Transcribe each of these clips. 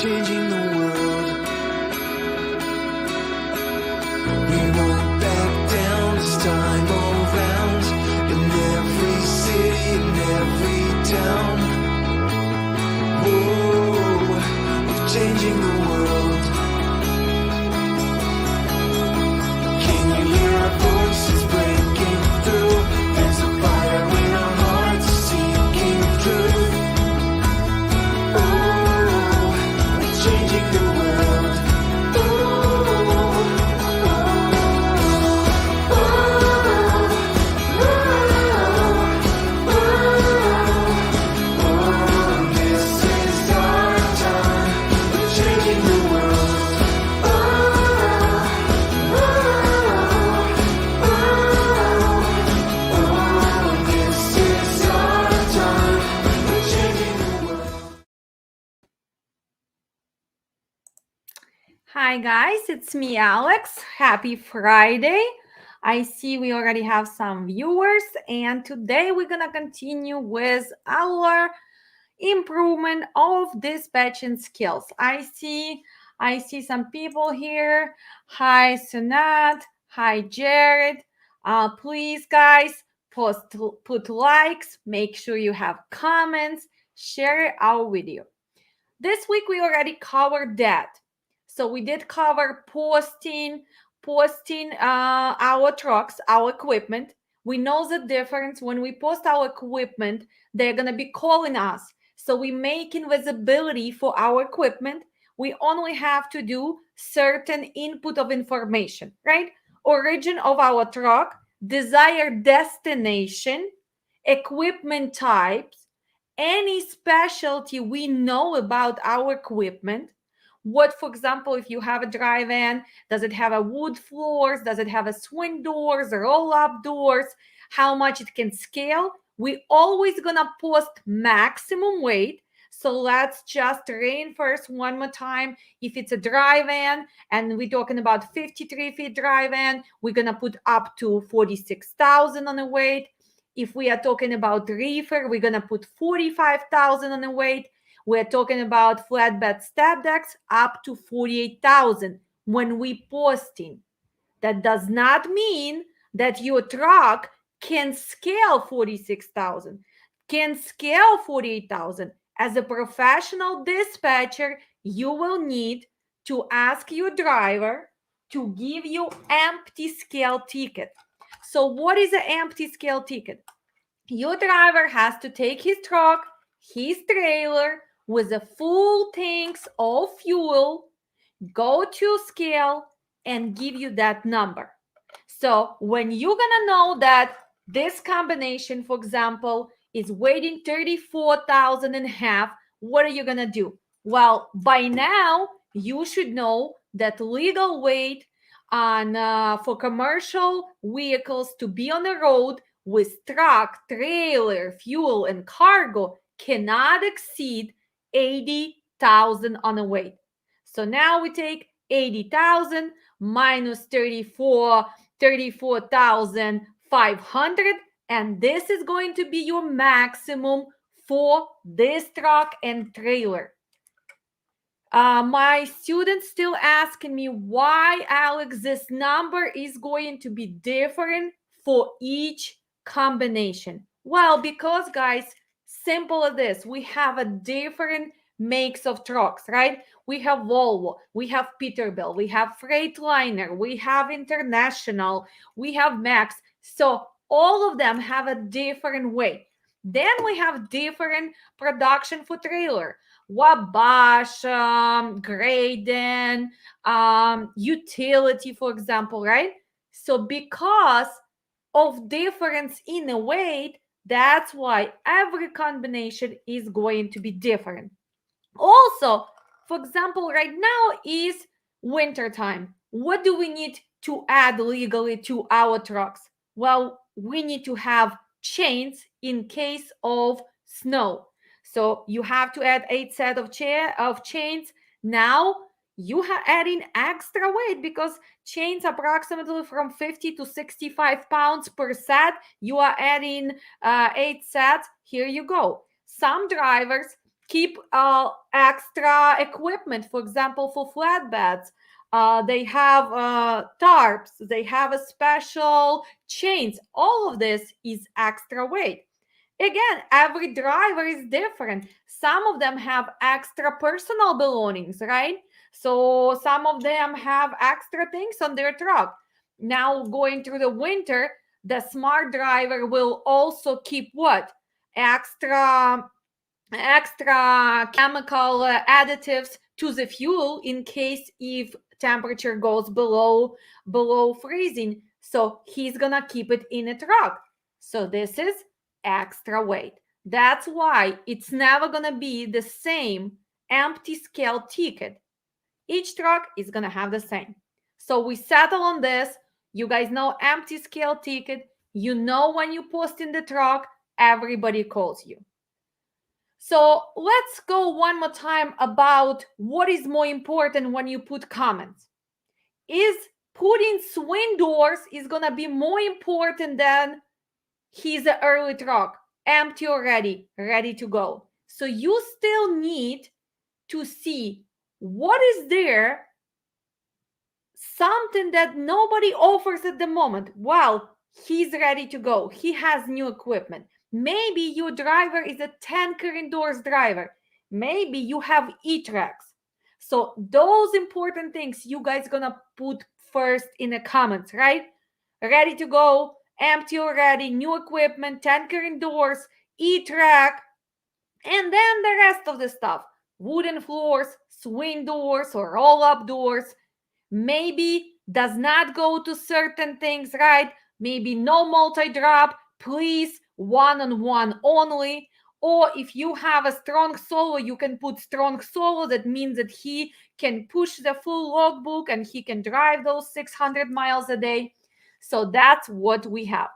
changing the world. We won't back down this time around. In every city, in every town. Whoa, we're changing the world. Can you hear our voices breaking through? There's a fire in our hearts seeking truth. Oh, we're changing the world. This is our time. We're changing the world. This is our time. We're changing the world. Hi guys, it's me Alex. Happy Friday. I see we already have some viewers, and today we're gonna continue with our improvement of dispatching skills. I see some people here. Hi Sunat. Hi Jared. Please guys, put likes, make sure you have comments, share our video. This week we already covered that. So we did cover posting our trucks, our equipment. We know the difference. When we post our equipment, they're going to be calling us. So we making visibility for our equipment. We only have to do certain input of information, right? Origin of our truck, desired destination, equipment types, any specialty we know about our equipment. What, for example, if you have a dry van, does it have a wood floors? Does it have a swing doors or roll-up doors? How much it can scale? We always gonna post maximum weight. So let's just reinforce one more time. If it's a dry van and we're talking about 53 feet dry van, we're gonna put up to 46,000 on the weight. If we are talking about reefer, we're gonna put 45,000 on the weight. We're talking about flatbed step decks up to 48,000 when we posting. That does not mean that your truck can scale 46,000, can scale 48,000. As a professional dispatcher, you will need to ask your driver to give you empty scale ticket. So what is an empty scale ticket? Your driver has to take his truck, his trailer with a full tanks of fuel, go to scale and give you that number. So when you're gonna know that this combination, for example, is weighing 34,000 and a half, what are you gonna do? Well, by now you should know that legal weight on for commercial vehicles to be on the road with truck, trailer, fuel, and cargo cannot exceed 80,000 on a weight. So now we take 80,000 minus 34,500, and this is going to be your maximum for this truck and trailer. My students still asking me why, Alex, this number is going to be different for each combination. Well, because guys, simple as this, we have a different makes of trucks, right? We have Volvo, we have Peterbilt, we have Freightliner, we have International, we have Max. So all of them have a different weight. Then we have different production for trailer. Wabash, Graydon, Utility, for example, right? So because of difference in the weight, that's why every combination is going to be different. Also, for example, right now is winter time. What do we need to add legally to our trucks? Well, we need to have chains in case of snow. So you have to add 8 set of chains. Now you are adding extra weight because chains approximately from 50 to 65 pounds per set. You are adding 8 sets. Here you go. Some drivers keep extra equipment. For example, for flatbeds, they have tarps, they have a special chains. All of this is extra weight. Again, every driver is different. Some of them have extra personal belongings, right? So some of them have extra things on their truck. Now, going through the winter, the smart driver will also keep what? Extra chemical additives to the fuel in case if temperature goes below freezing. So he's gonna keep it in a truck. So this is extra weight. That's why it's never gonna be the same empty scale ticket. Each truck is gonna have the same. So we settle on this. You guys know empty scale ticket. You know when you post in the truck, everybody calls you. So let's go one more time about what is more important when you put comments. Is putting swing doors is gonna be more important than he's an early truck, empty already, ready to go. So you still need to see what is there, something that nobody offers at the moment. Well, he's ready to go. He has new equipment. Maybe your driver is a tanker indoors driver. Maybe you have e-tracks. So those important things you guys gonna put first in the comments, right? Ready to go, empty already, new equipment, tanker indoors, e-track, and then the rest of the stuff. Wooden floors, swing doors or roll-up doors. Maybe does not go to certain things, right? Maybe no multi-drop, please, one-on-one only. Or if you have a strong solo, you can put strong solo. That means that he can push the full logbook and he can drive those 600 miles a day. So that's what we have.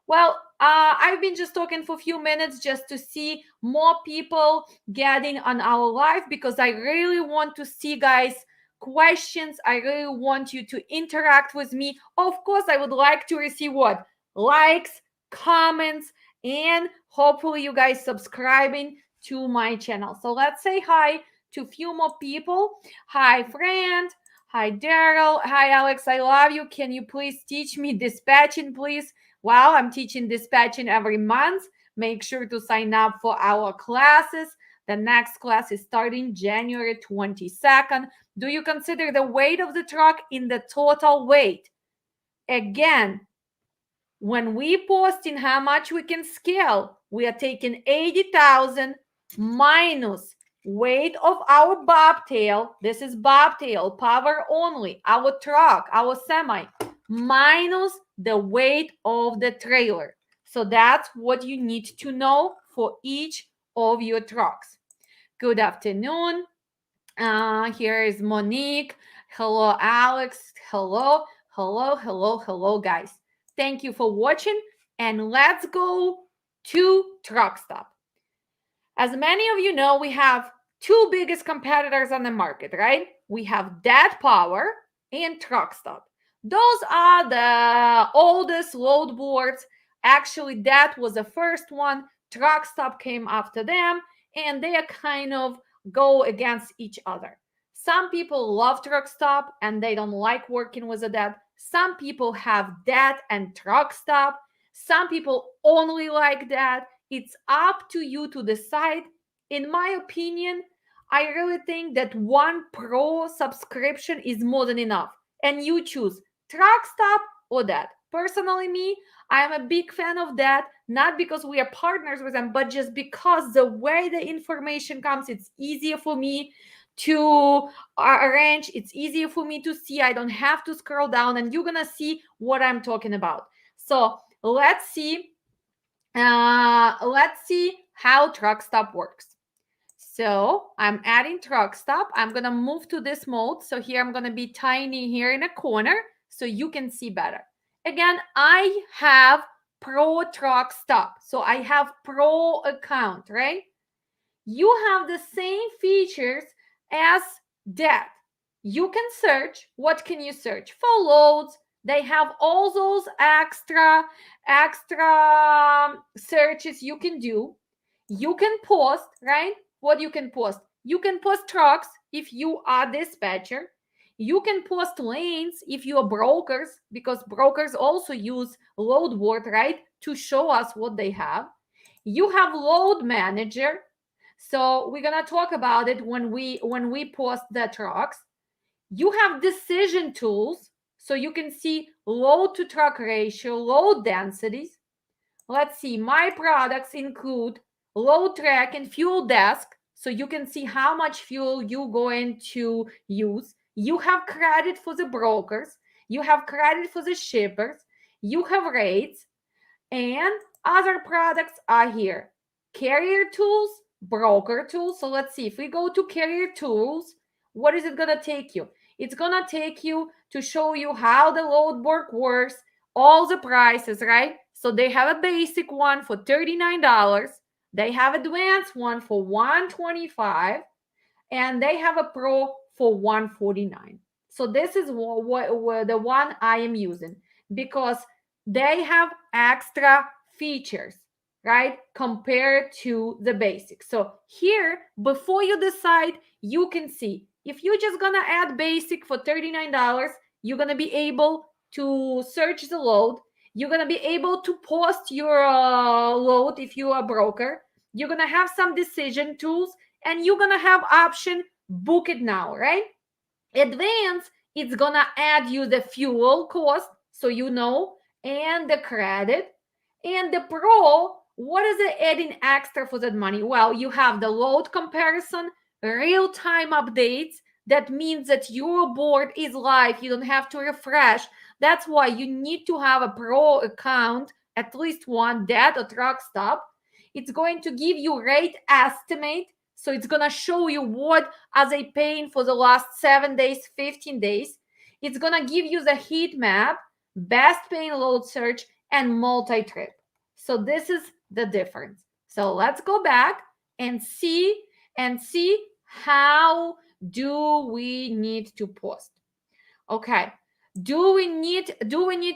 Well, I've been just talking for a few minutes just to see more people getting on our live because I really want to see, guys, questions. I really want you to interact with me. Of course, I would like to receive what? Likes, comments, and hopefully you guys subscribing to my channel. So let's say hi to a few more people. Hi, friend. Hi, Daryl. Hi, Alex. I love you. Can you please teach me dispatching, please? Well, I'm teaching dispatching every month. Make sure to sign up for our classes. The next class is starting January 22nd. Do you consider the weight of the truck in the total weight? Again, when we post in how much we can scale, we are taking 80,000 minus weight of our bobtail. This is bobtail, power only, our truck, our semi, minus the weight of the trailer. So that's what you need to know for each of your trucks. Good afternoon. Here is Monique. Hello, Alex. Hello, guys. Thank you for watching, and let's go to Truckstop. As many of you know, we have two biggest competitors on the market, right? We have Dat Power and Truckstop. Those are the oldest load boards. Actually, that was the first one. Truckstop came after them, and they are kind of go against each other. Some people love Truckstop and they don't like working with a Dat. Some people have Dat and Truckstop. Some people only like that. It's up to you to decide. In my opinion, I really think that one pro subscription is more than enough. And you choose Truckstop or Dat. Personally, me, I am a big fan of that, not because we are partners with them, but just because the way the information comes, it's easier for me to arrange. It's easier for me to see. I don't have to scroll down, and you're gonna see what I'm talking about. So let's see how Truckstop works. So I'm adding Truckstop. I'm gonna move to this mode. So here I'm gonna be tiny here in a corner so you can see better. Again, I have Pro Truckstop. So I have Pro account, right? You have the same features as that. You can search. What can you search? For loads. They have all those extra searches you can do. You can post, right? what you can post. You can post trucks if you are dispatcher. You can post lanes if you are brokers, because brokers also use Loadboard, right, to show us what they have. You have load manager. So we're gonna talk about it when we post the trucks. You have decision tools, so you can see load to truck ratio, load densities. Let's see, my products include load track and fuel desk, so you can see how much fuel you're going to use. You have credit for the brokers, you have credit for the shippers, you have rates, and other products are here. Carrier tools, broker tools. So let's see, if we go to carrier tools, what is it going to take you? It's going to take you to show you how the load board works, all the prices, right? So they have a basic one for $39. They have advanced one for $125, and they have a pro for $149. So this is the one I am using, because they have extra features, right, compared to the basic. So here, before you decide, you can see if you're just gonna add basic for $39, you're gonna be able to search the load. You're gonna be able to post your load if you are a broker. You're gonna have some decision tools, and you're gonna have option book it now, right? Advance, it's gonna add you the fuel cost, so you know, and the credit. And the pro, what is it adding extra for that money? Well, you have the load comparison, real-time updates. That means that your board is live, you don't have to refresh. That's why you need to have a pro account, at least one, that or Truckstop. It's going to give you rate estimate, so it's going to show you what are they paying for the last 7 days, 15 days. It's going to give you the heat map, best paying load search, and multi-trip. So this is the difference. So let's go back and see how do we need to post. Okay. Do we need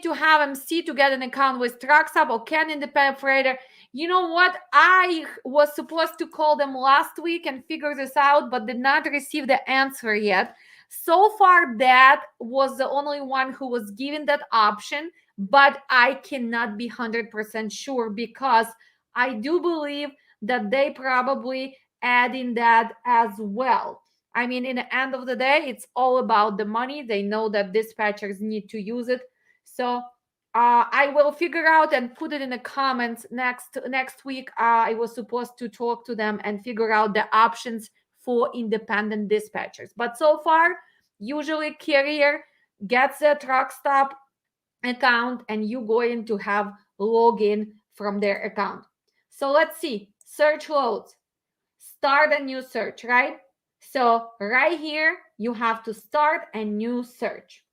to have MC to get an account with Truckstop, or can independent freighter? You know what? I was supposed to call them last week and figure this out, but did not receive the answer yet. So far, that was the only one who was given that option, but I cannot be 100% sure, because I do believe that they probably add in that as well. I mean, in the end of the day, it's all about the money. They know that dispatchers need to use it. So I will figure out and put it in the comments next week. I was supposed to talk to them and figure out the options for independent dispatchers. But so far, usually carrier gets a Truckstop account, and you're going to have login from their account. So let's see. Search loads. Start a new search, right? So right here, you have to start a new search.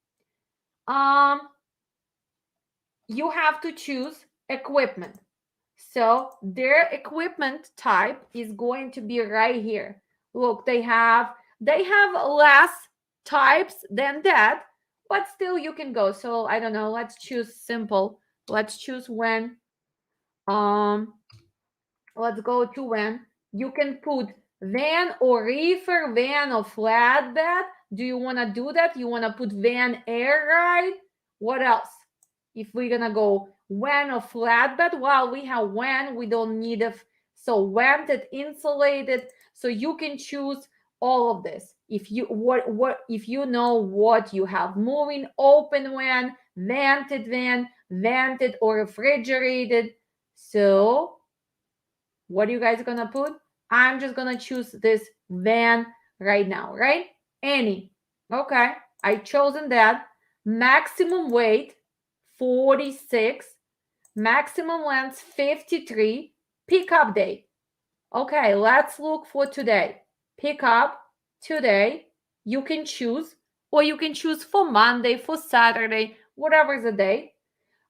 You have to choose equipment. So their equipment type is going to be right here. Look, they have less types than that, but still you can go. So I don't know, let's choose simple. Let's choose when. Let's go to when. You can put van or reefer, van or flatbed. Do you want to do that? You want to put van air ride? What else? If we're going to go van or flatbed, well, we have van. We don't need a, so vented, insulated. So you can choose all of this. If you if you know what you have, moving, open van, vented or refrigerated. So what are you guys gonna put? I'm just gonna choose this van right now, right? Any. Okay, I chosen that. Maximum weight 46, maximum length 53, pickup date. Okay, let's look for today. Pickup today. You can choose, or you can choose for Monday, for Saturday, whatever the day.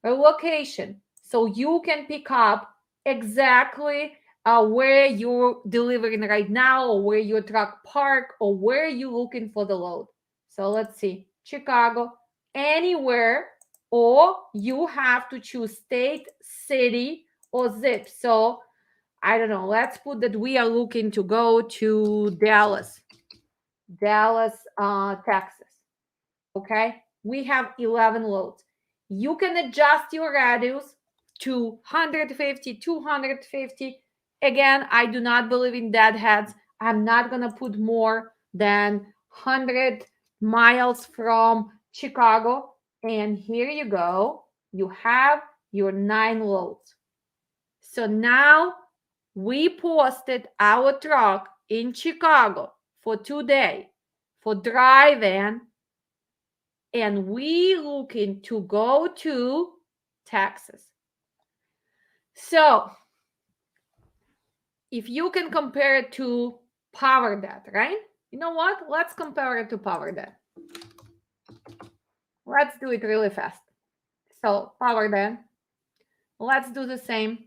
A location. So you can pick up exactly where you're delivering right now, or where your truck park, or where you're looking for the load. So let's see, Chicago, anywhere, or you have to choose state, city, or zip. So I don't know, let's put that we are looking to go to Dallas, Texas. Okay, we have 11 loads. You can adjust your radius to 150, 250. Again, I do not believe in deadheads. I'm not going to put more than 100 miles from Chicago. And here you go. You have your 9 loads. So now we posted our truck in Chicago for 2 days for drive-in, and we looking to go to Texas. So if you can compare it to Power Debt, right? You know what? Let's compare it to Power Debt. Let's do it really fast. So Power Debt, let's do the same.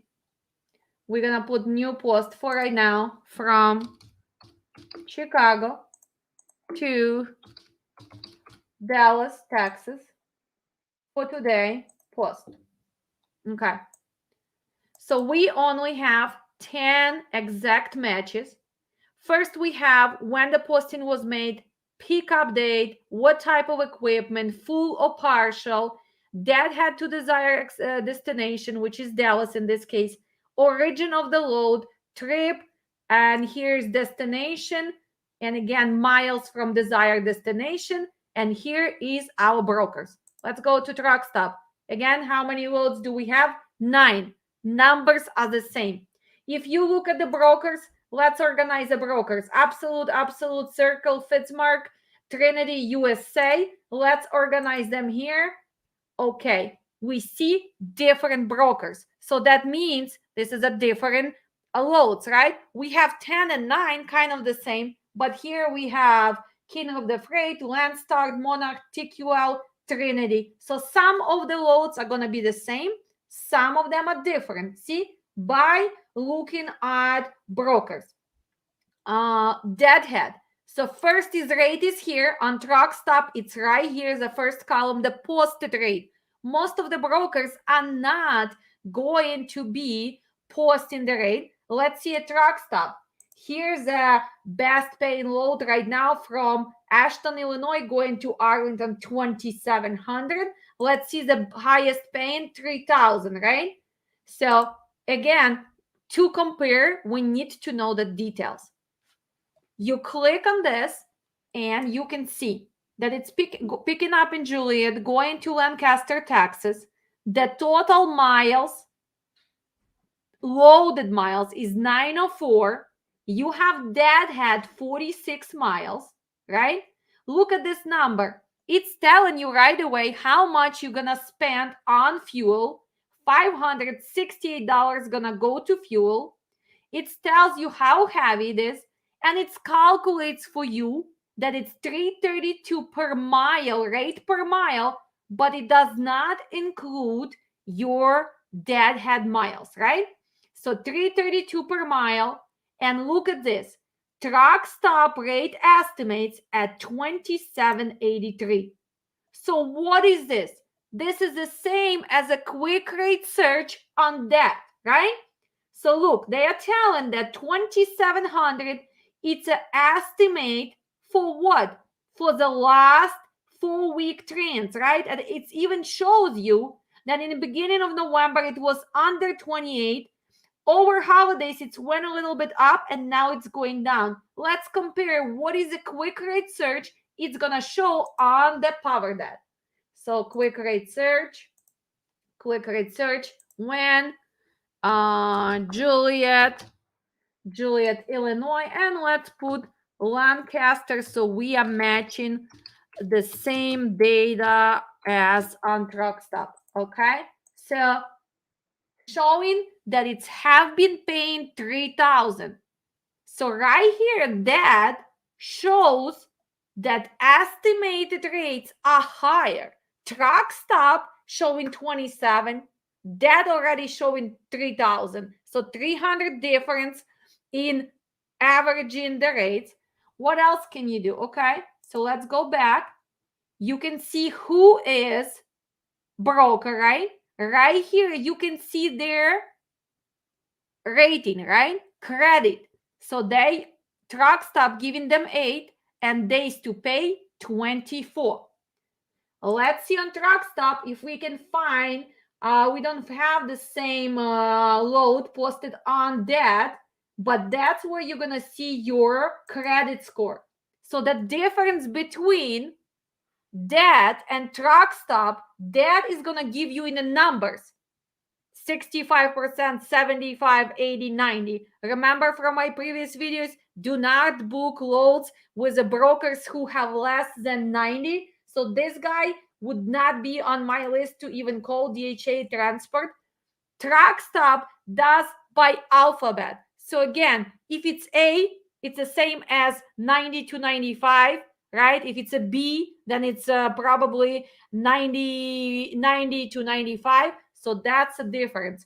We're gonna put new post for right now from Chicago to Dallas, Texas for today post. Okay. So we only have 10 exact matches. First, we have when the posting was made, pickup date, what type of equipment, full or partial, deadhead to desired destination, which is Dallas in this case, origin of the load, trip, and here's destination, and again, miles from desired destination, and here is our brokers. Let's go to Truckstop. Again, how many loads do we have? 9. Numbers are the same. If you look at the brokers, let's organize the brokers. Absolute, Circle, Fitzmark, Trinity, USA. Let's organize them here. Okay, we see different brokers. So that means this is a different loads, right? We have 10 and 9, kind of the same. But here we have King of the Freight, Landstar, Monarch, TQL, Trinity. So some of the loads are going to be the same. Some of them are different. See, by looking at brokers. Deadhead. So first is rate is here on Truckstop. It's right here, the first column, the posted rate. Most of the brokers are not going to be posting the rate. Let's see a Truckstop. Here's a best paying load right now from Ashton, Illinois, going to Arlington, 2,700. Let's see the highest paying, 3,000, right? So again, to compare, we need to know the details. You click on this and you can see that it's picking up in Juliet, going to Lancaster, Texas. The total miles, loaded miles, is 904. You have deadhead 46 miles, right? Look at this number. It's telling you right away how much you're gonna spend on fuel. $568 gonna go to fuel. It tells you how heavy it is, and it calculates for you that it's $332 per mile, rate per mile, but it does not include your deadhead miles, right? So $332 per mile, and look at this. Truckstop rate estimates at $27.83. So what is this? This is the same as a quick rate search on that, right? So look, they are telling that 2,700, it's an estimate for what? For the last 4-week trends, right? And it even shows you that in the beginning of November, it was under 28. Over holidays, it went a little bit up, and now it's going down. Let's compare what is a quick rate search. It's going to show on the Power Debt. So quick rate search, when Juliet, Illinois, and let's put Lancaster so we are matching the same data as on Truckstop. Okay, so showing that it's have been paying 3,000. So right here, that shows that estimated rates are higher. Truckstop showing 27, that already showing 3,000. So 300 difference in averaging the rates. What else can you do? Okay, so let's go back. You can see who is broker, right? Right here, you can see there rating, right? Credit. So Truckstop giving them 8 and days to pay 24. Let's see on Truckstop if we can find, we don't have the same load posted on that, but that's where you're going to see your credit score. So the difference between that and Truckstop, that is going to give you in the numbers. 65%, 75, 80, 90. Remember from my previous videos, do not book loads with the brokers who have less than 90. So this guy would not be on my list to even call DHA Transport. Truckstop does by alphabet. So again, if it's A, it's the same as 90 to 95, right? If it's a B, then it's probably 90 to 95. So that's the difference.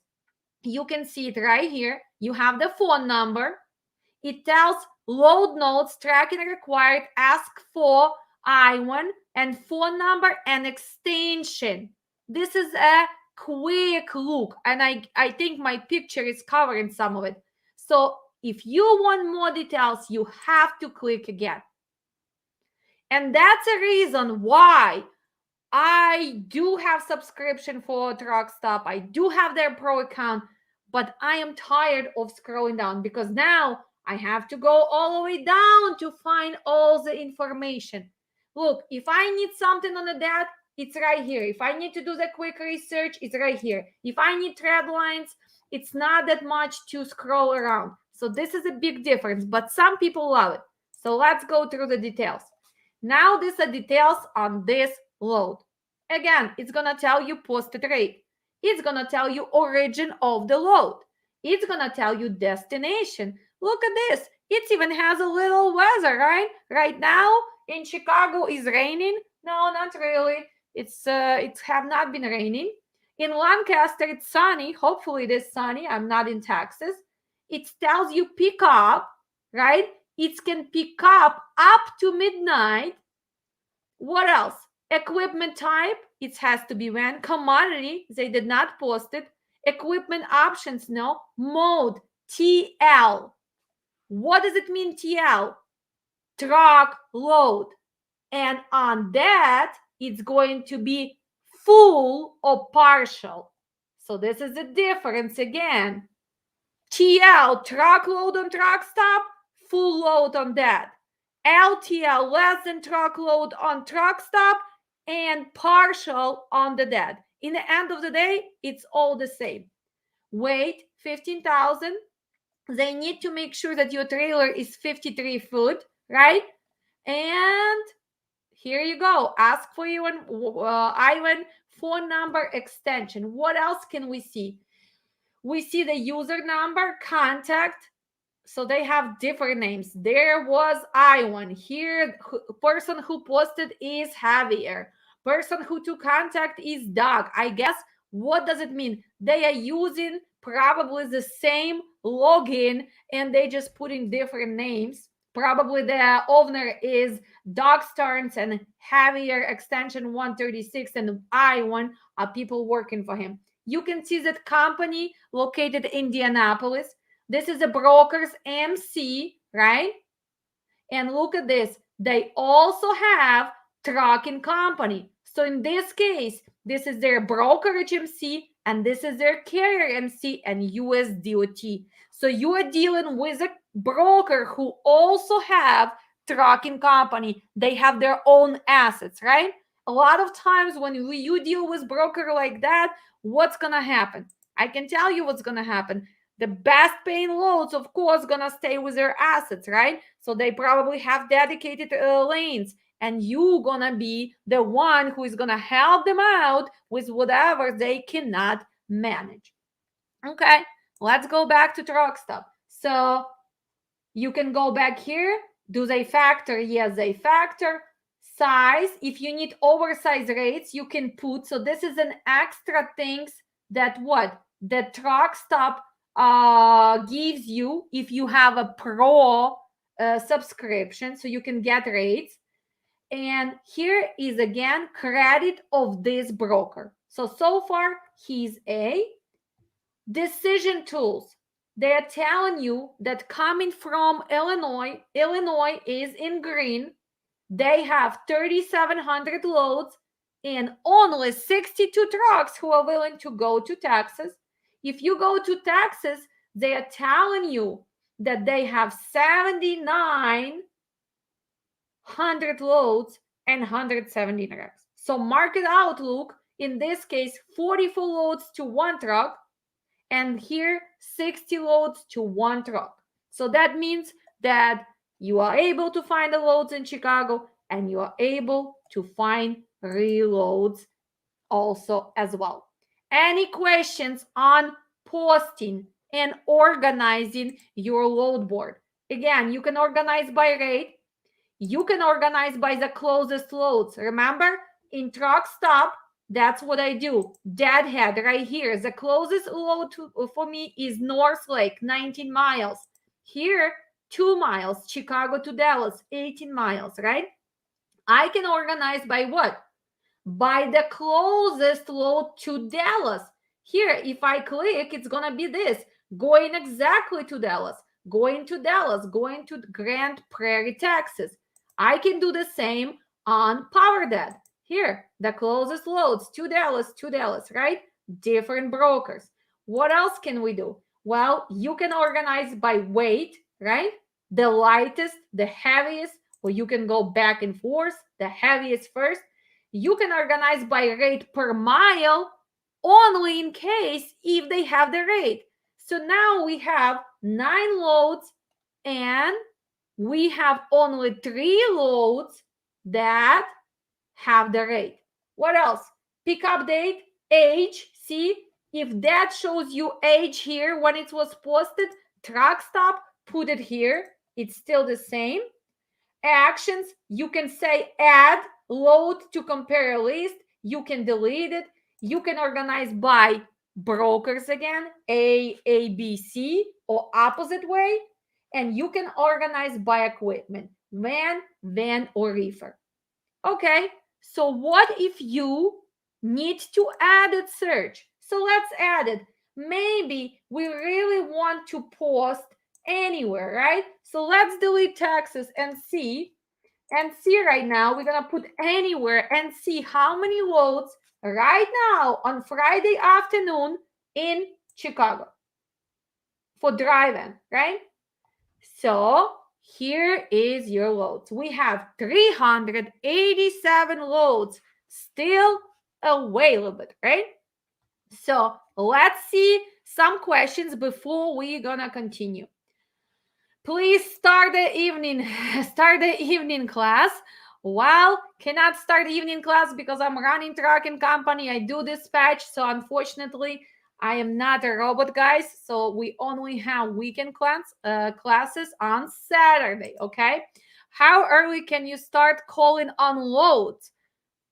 You can see it right here. You have the phone number. It tells load notes, tracking required, ask for I1 and phone number and extension. This is a quick look, and I think my picture is covering some of it. So if you want more details, you have to click again. And that's a reason why I do have subscription for Truckstop. I do have their pro account, but I am tired of scrolling down because now I have to go all the way down to find all the information. Look, if I need something on the DAT, it's right here. If I need to do the quick research, it's right here. If I need thread lines, it's not that much to scroll around. So this is a big difference, but some people love it. So let's go through the details. Now these are details on this load. Again, it's going to tell you posted rate. It's going to tell you origin of the load. It's going to tell you destination. Look at this. It even has a little weather, right? Right now in Chicago is raining. No, not really. It have not been raining. In Lancaster, it's sunny. Hopefully it is sunny. I'm not in Texas. It tells you pick up, right? It can pick up to midnight. What else? Equipment type, it has to be van. Commodity, they did not post it. Equipment options, no. Mode, TL. What does it mean, TL? Truck load. And on that, it's going to be full or partial. So this is the difference again. TL, truck load on Truckstop, full load on that. LTL, less than truckload on Truckstop, and partial on the DAT. In the end of the day, it's all the same. Weight, 15,000. They need to make sure that your trailer is 53 foot, right? And here you go. Ask for your Ivan phone number extension. What else can we see? We see the user number, contact. So they have different names. There was I1. Here, person who posted is Javier. Person who took contact is Doug. I guess, what does it mean? They are using probably the same login and they just put in different names. Probably the owner is Doug Stearns and Javier extension 136 and I1 are people working for him. You can see that company located in Indianapolis. This is a broker's MC, right? And look at this. They also have trucking company. So in this case, this is their brokerage MC and this is their carrier MC and US DOT. So you are dealing with a broker who also have trucking company. They have their own assets, right? A lot of times when you deal with broker like that, what's going to happen? I can tell you what's going to happen. The best paying loads, of course, gonna stay with their assets, right? So they probably have dedicated lanes, and you gonna be the one who is gonna help them out with whatever they cannot manage. Okay, let's go back to Truckstop. So you can go back here. Do they factor? Yes, they factor. Size, if you need oversized rates, you can put. So this is an extra things that what? The Truckstop gives you if you have a pro subscription, so you can get rates. And here is again credit of this broker. So far he's a decision tools. They're telling you that coming from Illinois, Illinois is in green. They have 3,700 loads and only 62 trucks who are willing to go to Texas. If you go to Texas, they are telling you that they have 7,900 loads and 170 trucks. So market outlook, in this case, 44 loads to one truck, and here 60 loads to one truck. So that means that you are able to find the loads in Chicago and you are able to find reloads also as well. Any questions on posting and organizing your load board? Again, you can organize by rate. You can organize by the closest loads. Remember, in Truckstop, that's what I do. Deadhead right here. The closest load for me is North Lake, 19 miles. Here, 2 miles. Chicago to Dallas, 18 miles, right? I can organize by what? By the closest load to Dallas. Here, if I click, it's going to be this. Going exactly to Dallas. Going to Dallas. Going to Grand Prairie, Texas. I can do the same on PowerDad. Here, the closest loads to Dallas, right? Different brokers. What else can we do? Well, you can organize by weight, right? The lightest, the heaviest, or you can go back and forth, the heaviest first. You can organize by rate per mile only in case if they have the rate. So now we have 9 loads and we have only 3 loads that have the rate. What else? Pickup date, age. See, if that shows you age here when it was posted, Truckstop, put it here. It's still the same. Actions, you can say add load to compare list. You can delete it. You can organize by brokers again, A, B, C, or opposite way. And you can organize by equipment, van, or reefer. Okay, so what if you need to add a search? So let's add it. Maybe we really want to post anywhere, right? So let's delete Texas and see right now. We're gonna put anywhere and see how many loads right now on Friday afternoon in Chicago for drive-in, right? So here is your loads. We have 387 loads still available, right? So let's see some questions before we're gonna continue. Please start the evening class. Well, cannot start evening class because I'm running trucking company. I do dispatch, so unfortunately I am not a robot, guys. So we only have weekend classes on Saturday. Okay, how early can you start calling on loads?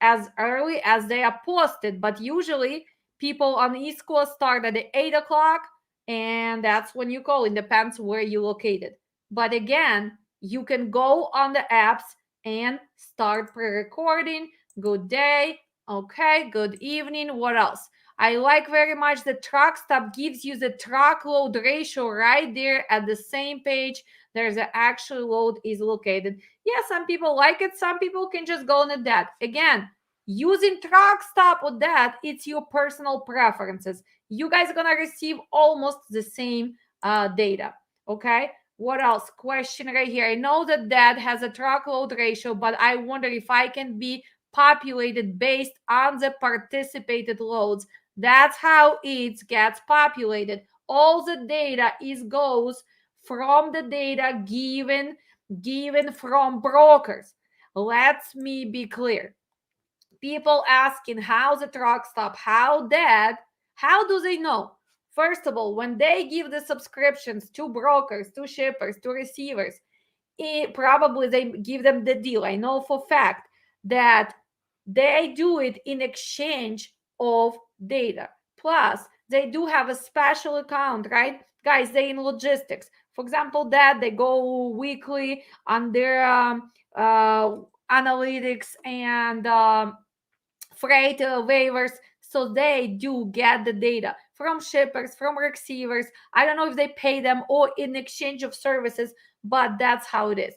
As early as they are posted, but usually people on the East Coast start at 8 o'clock, and that's when you call. It depends where you located. But again, you can go on the apps and start pre-recording. Good day. Okay, good evening. What else? I like very much the Truckstop gives you the truckload ratio right there at the same page. There's an actual load is located. Yeah, some people like it. Some people can just go on that. Again, using Truckstop or that, it's your personal preferences. You guys are going to receive almost the same data. Okay. What else? Question right here. I know that has a truckload ratio, but I wonder if I can be populated based on the participated loads. That's how it gets populated. All the data goes from the data given from brokers. Let me be clear. People asking how's a Truckstop, how do they know? First of all, when they give the subscriptions to brokers, to shippers, to receivers, probably they give them the deal. I know for fact that they do it in exchange of data. Plus, they do have a special account, right? Guys, they in logistics. For example, that they go weekly on their analytics and freight waivers. So they do get the data. from shippers, from receivers. I don't know if they pay them or in exchange of services, but that's how it is.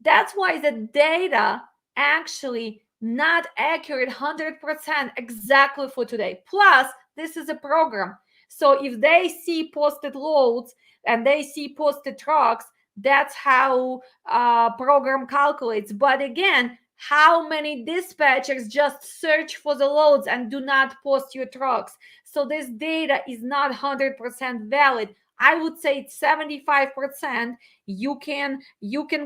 That's why the data actually not accurate 100% exactly for today. Plus, this is a program. So if they see posted loads and they see posted trucks, that's how program calculates. But again, how many dispatchers just search for the loads and do not post your trucks? So this data is not 100% valid. I would say it's 75%. You can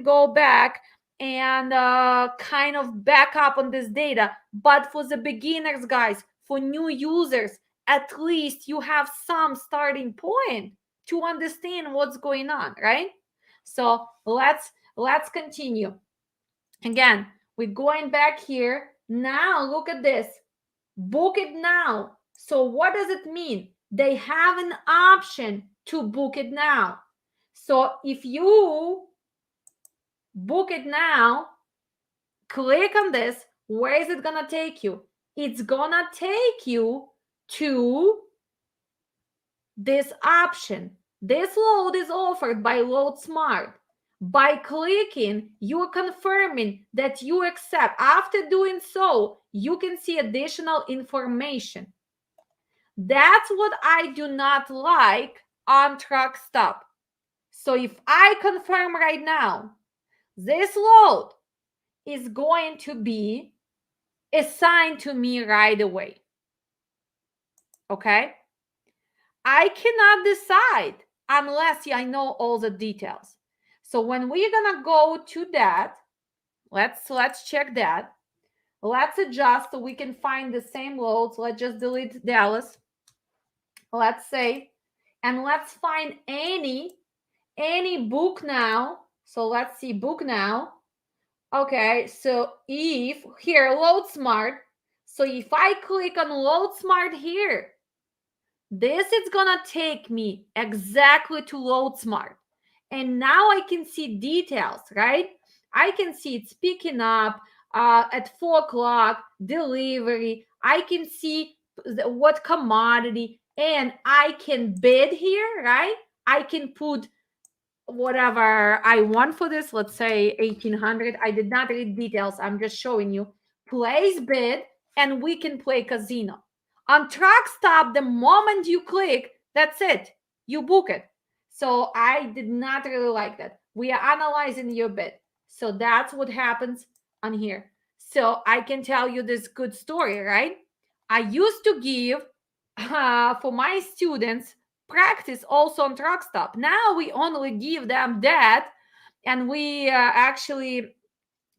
go back and kind of back up on this data. But for the beginners, guys, for new users, at least you have some starting point to understand what's going on, right? So let's continue. Again, we're going back here. Now look at this. Book it now. So what does it mean? They have an option to book it now. So if you book it now, click on this, where is it gonna take you? It's gonna take you to this option. This load is offered by LoadSmart. By clicking, you're confirming that you accept. After doing so, you can see additional information. That's what I do not like on Truckstop. So if I confirm right now, this load is going to be assigned to me right away. Okay? I cannot decide unless I know all the details. So when we're gonna go to that, let's check that. Let's adjust so we can find the same loads. Let's just delete Dallas. Let's say, and let's find any book now. So let's see book now. Okay, so if here LoadSmart, so if I click on LoadSmart here, this is gonna take me exactly to LoadSmart. And now I can see details, right? I can see it's picking up at 4 o'clock, delivery. I can see what commodity, and I can bid here, right? I can put whatever I want for this, let's say 1800. I did not read details. I'm just showing you. Place bid, and we can play casino. On Truckstop, the moment you click, that's it. You book it. So I did not really like that. We are analyzing your bid. So that's what happens on here. So I can tell you this good story, right? I used to give for my students practice also on Truckstop. Now we only give them that, and we actually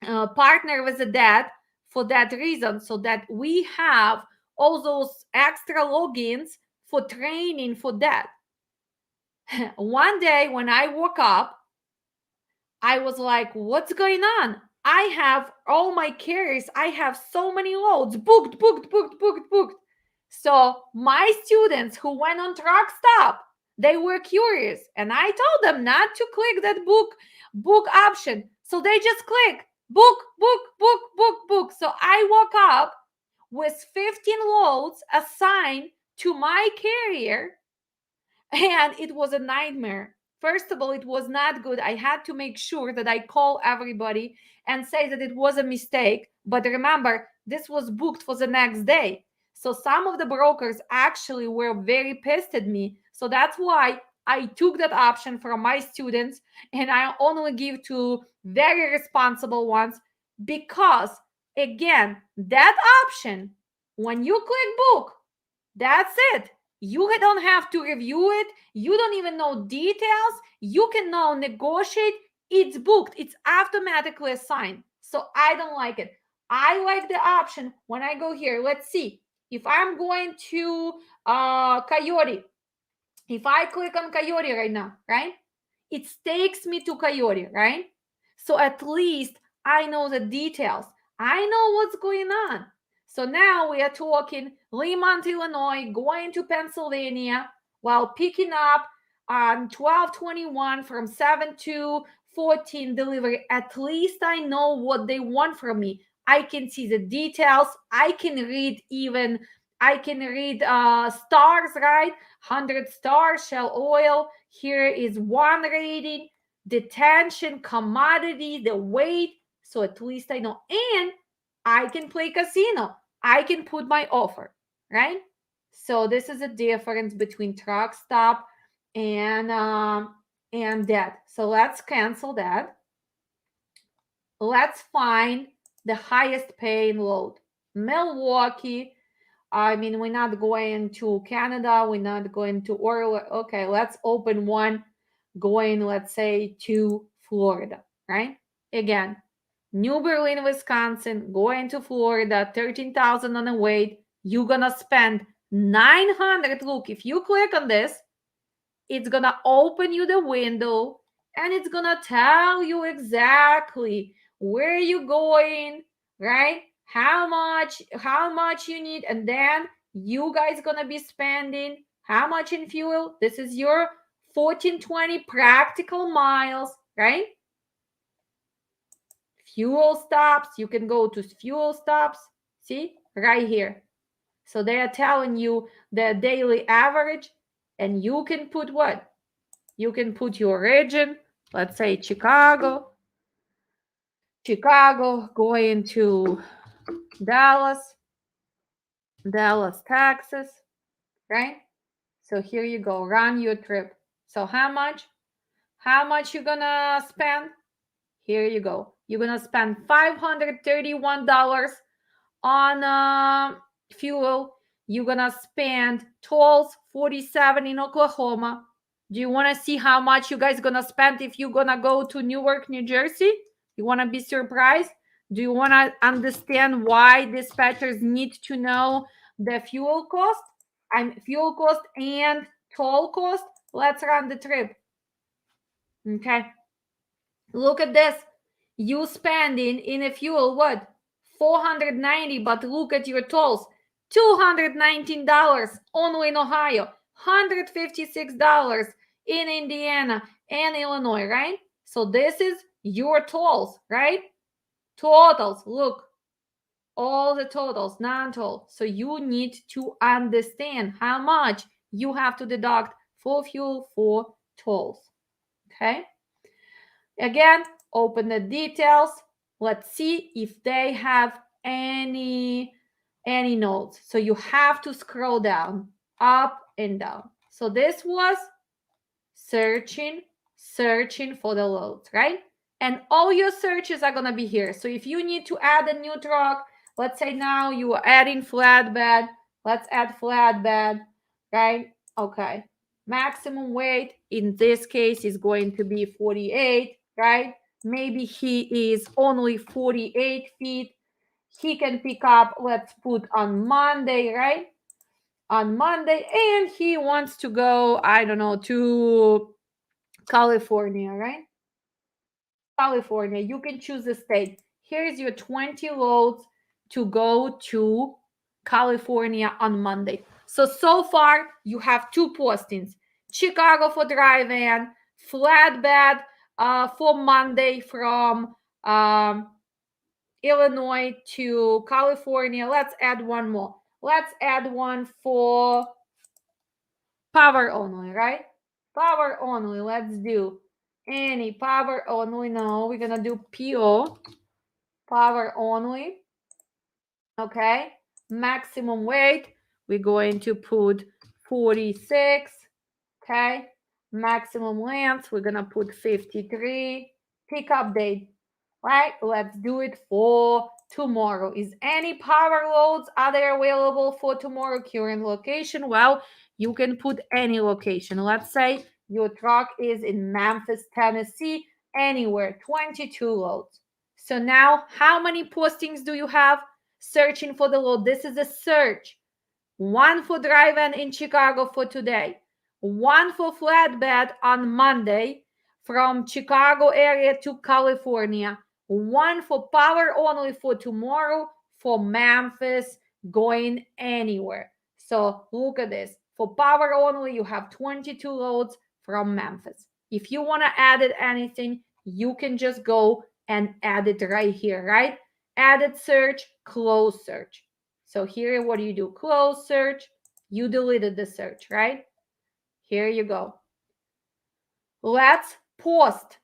partner with that for that reason, so that we have all those extra logins for training for that. One day when I woke up, I was like, what's going on? I have all my carriers. I have so many loads booked. So my students who went on Truckstop, they were curious, and I told them not to click that book option. So they just click book. So I woke up with 15 loads assigned to my carrier, and it was a nightmare. First of all, it was not good. I had to make sure that I call everybody and say that it was a mistake. But remember, this was booked for the next day. So some of the brokers actually were very pissed at me. So that's why I took that option from my students, and I only give to very responsible ones, because again, that option, when you click book, that's it. You don't have to review it. You don't even know details. You can now negotiate. It's booked. It's automatically assigned. So I don't like it. I like the option when I go here. Let's see. If I'm going to Coyote, if I click on Coyote right now, right? It takes me to Coyote, right? So at least I know the details. I know what's going on. So now we are talking Lemont, Illinois, going to Pennsylvania, while picking up on 12/21 from 7/2/14 delivery. At least I know what they want from me. I can see the details. I can read even I can read stars, right? 100 stars, Shell Oil. Here is one rating, detention, commodity, the weight. So at least I know. And I can play casino. I can put my offer, right? So this is a difference between Truckstop and that. So let's cancel that. Let's find the highest paying load. Milwaukee. I mean, we're not going to Canada. We're not going to Orlando. Okay, let's open one going, let's say, to Florida, right? Again, New Berlin, Wisconsin, going to Florida, 13,000 on the weight. You're going to spend 900. Look, if you click on this, it's going to open you the window and it's going to tell you exactly where you're going, right? How much you need, and then you guys going to be spending how much in fuel. This is your 1420 practical miles, right? Fuel stops, you can go to fuel stops, see, right here. So they are telling you the daily average, and you can put what? You can put your region, let's say Chicago, going to Dallas, Texas, right? So here you go, run your trip. So how much? How much you gonna spend? Here you go. You're gonna spend $531 on fuel. You're gonna spend tolls 47 in Oklahoma. Do you want to see how much you guys gonna spend if you're gonna go to Newark, New Jersey? You want to be surprised? Do you want to understand why dispatchers need to know the fuel cost? Fuel cost and toll cost. Let's run the trip. Okay. Look at this. You spending in a fuel what? 490, but look at your tolls. $219 only in Ohio. $156 in Indiana and Illinois, right? So this is your tolls, right? Totals. Look, all the totals, non-toll. So you need to understand how much you have to deduct for fuel for tolls. Okay. Again, open the details. Let's see if they have any notes. So you have to scroll down, up and down. So this was searching for the loads, right? And all your searches are gonna be here. So if you need to add a new truck, let's say now you are adding flatbed. Let's add flatbed, right? Okay. Maximum weight in this case is going to be 48, right? Maybe he is only 48 feet. He can pick up, let's put on Monday, right? On Monday, and he wants to go, I don't know, to California, right? California, you can choose a state. Here's your 20 loads to go to California on Monday. So far, you have two postings. Chicago for dry van, flatbed for Monday from Illinois to California. Let's add one more. Let's add one for power only, right? Power only. Let's do any power only. No, we're gonna do PO. Power only. Okay. Maximum weight. We're going to put 46. Okay. Maximum length. We're gonna put 53. Pickup date. Right. Let's do it for tomorrow. Is any power loads are they available for tomorrow? Current location. Well, you can put any location. Let's say your truck is in Memphis, Tennessee, anywhere, 22 loads. So now, how many postings do you have? Searching for the load. This is a search. One for dry van in Chicago for today. One for flatbed on Monday from Chicago area to California. One for power only for tomorrow for Memphis, going anywhere. So look at this. For power only, you have 22 loads from Memphis. If you want to add anything, you can just go and add it right here, right? Added search, close search. So here, what do? Close search. You deleted the search, right? Here you go. Let's post.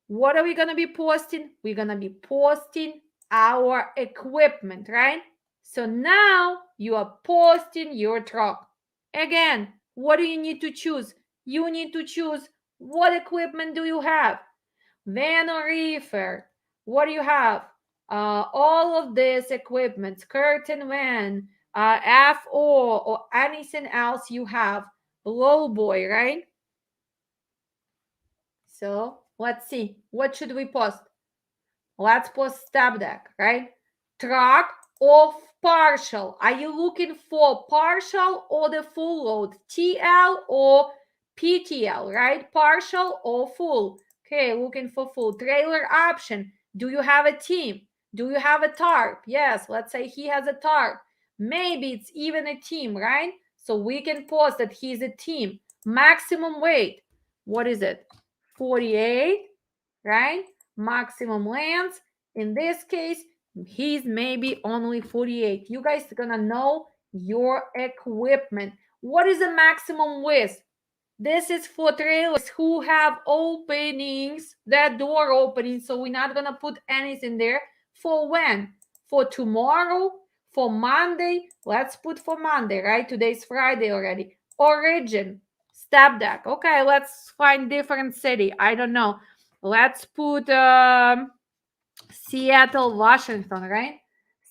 What are we going to be posting? We're going to be posting our equipment, right? So now you are posting your truck. Again, what do you need to choose? You need to choose what equipment do you have? Van or reefer? What do you have? All of this equipment, curtain van, FO, or anything else you have. Low boy, right? So let's see. What should we post? Let's post step deck, right? Truck of partial. Are you looking for partial or the full load? TL or PTL, right? Partial or full. Okay, looking for full. Trailer option. Do you have a team? Do you have a tarp? Yes, let's say he has a tarp. Maybe it's even a team, right? So we can post that he's a team. Maximum weight. What is it? 48, right? Maximum length. In this case, he's maybe only 48. You guys are gonna know your equipment. What is the maximum width? This is for trailers who have openings, that door opening. So we're not gonna put anything there. For when? For tomorrow? For Monday? Let's put for Monday, right? Today's Friday already. Origin, step deck. Okay, let's find different city. I don't know. Let's put Seattle, Washington, right?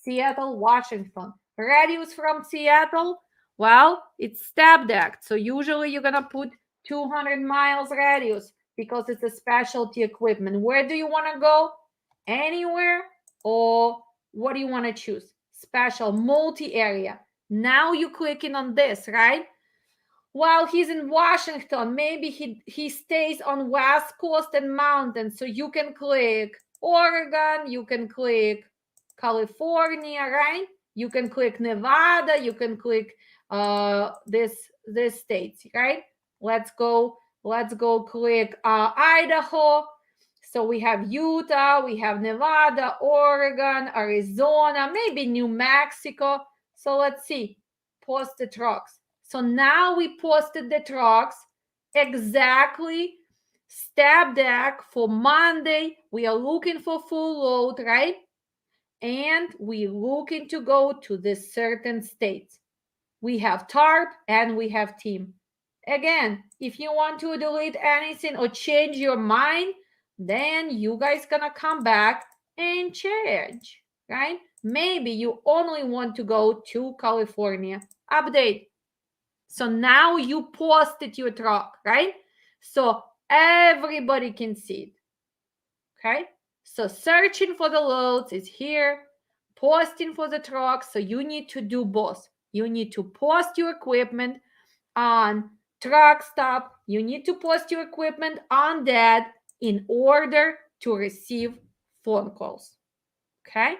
Seattle, Washington. Radius from Seattle, well, it's step deck. So usually you're going to put 200 miles radius because it's a specialty equipment. Where do you want to go? Anywhere? Or what do you want to choose? Special, multi-area. Now you're clicking on this, right? While he's in Washington, maybe he stays on West Coast and mountains. So you can click Oregon, you can click California, right? You can click Nevada, you can click this states, right? Let's go click Idaho. So we have Utah, we have Nevada, Oregon, Arizona, maybe New Mexico. So let's see. Post the trucks. So now we posted the trucks exactly. Step deck for Monday. We are looking for full load, right? And we looking to go to this certain states. We have tarp and we have team. Again, if you want to delete anything or change your mind, then you guys gonna come back and change, right? Maybe you only want to go to California. Update. So now you posted your truck, right? So everybody can see it. Okay? So searching for the loads is here, posting for the truck. So you need to do both. You need to post your equipment on Truckstop. You need to post your equipment on that in order to receive phone calls. Okay?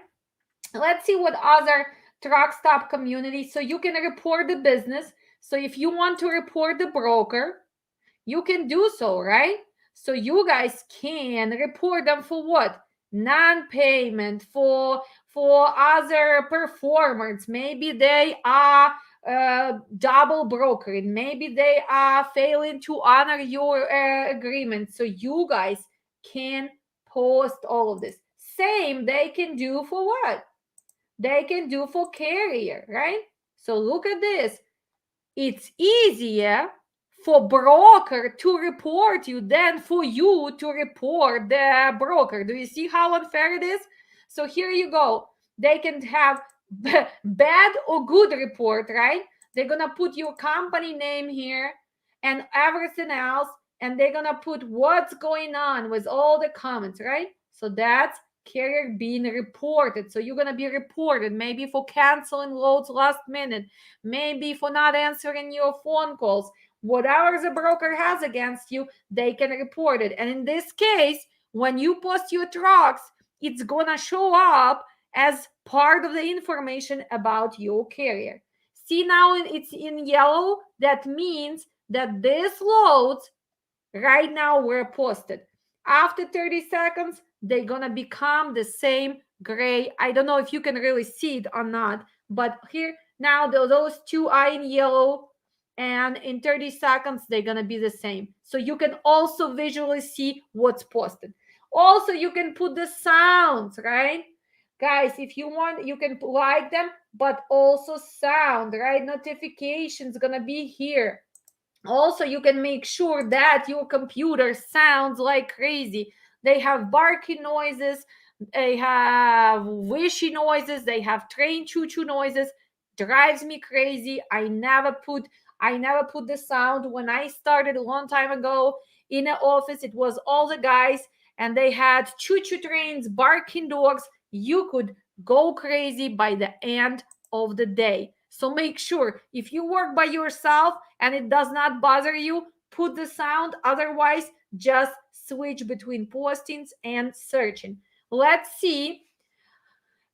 Let's see what other Truckstop community. So you can report the business. So if you want to report the broker, you can do so, right? So you guys can report them for what? Non-payment, for other performers. Maybe they are double brokering. Maybe they are failing to honor your agreement. So you guys can post all of this. Same they can do for what? They can do for carrier, right? So look at this. It's easier for broker to report you than for you to report the broker. Do you see how unfair it is? So here you go. They can have bad or good report, right? They're gonna put your company name here and everything else, and they're gonna put what's going on with all the comments, right? So that's carrier being reported. So you're gonna be reported maybe for canceling loads last minute, maybe for not answering your phone calls. Whatever the broker has against you, they can report it. And in this case, when you post your trucks, it's gonna show up as part of the information about your carrier. See, now it's in yellow. That means that these loads right now were posted. After 30 seconds, they're gonna become the same gray. I don't know if you can really see it or not, but here now those two are in yellow, and in 30 seconds they're gonna be the same. So you can also visually see what's posted. Also, you can put the sounds, right? Guys, if you want, you can like them, but also sound, right? Notifications gonna be here. Also, you can make sure that your computer sounds like crazy. They have barking noises, they have wishy noises, they have train choo-choo noises. Drives me crazy. I never put the sound. When I started a long time ago in an office, it was all the guys, and they had choo-choo trains, barking dogs. You could go crazy by the end of the day. So make sure, if you work by yourself and it does not bother you, put the sound. Otherwise, just switch between postings and searching. Let's see.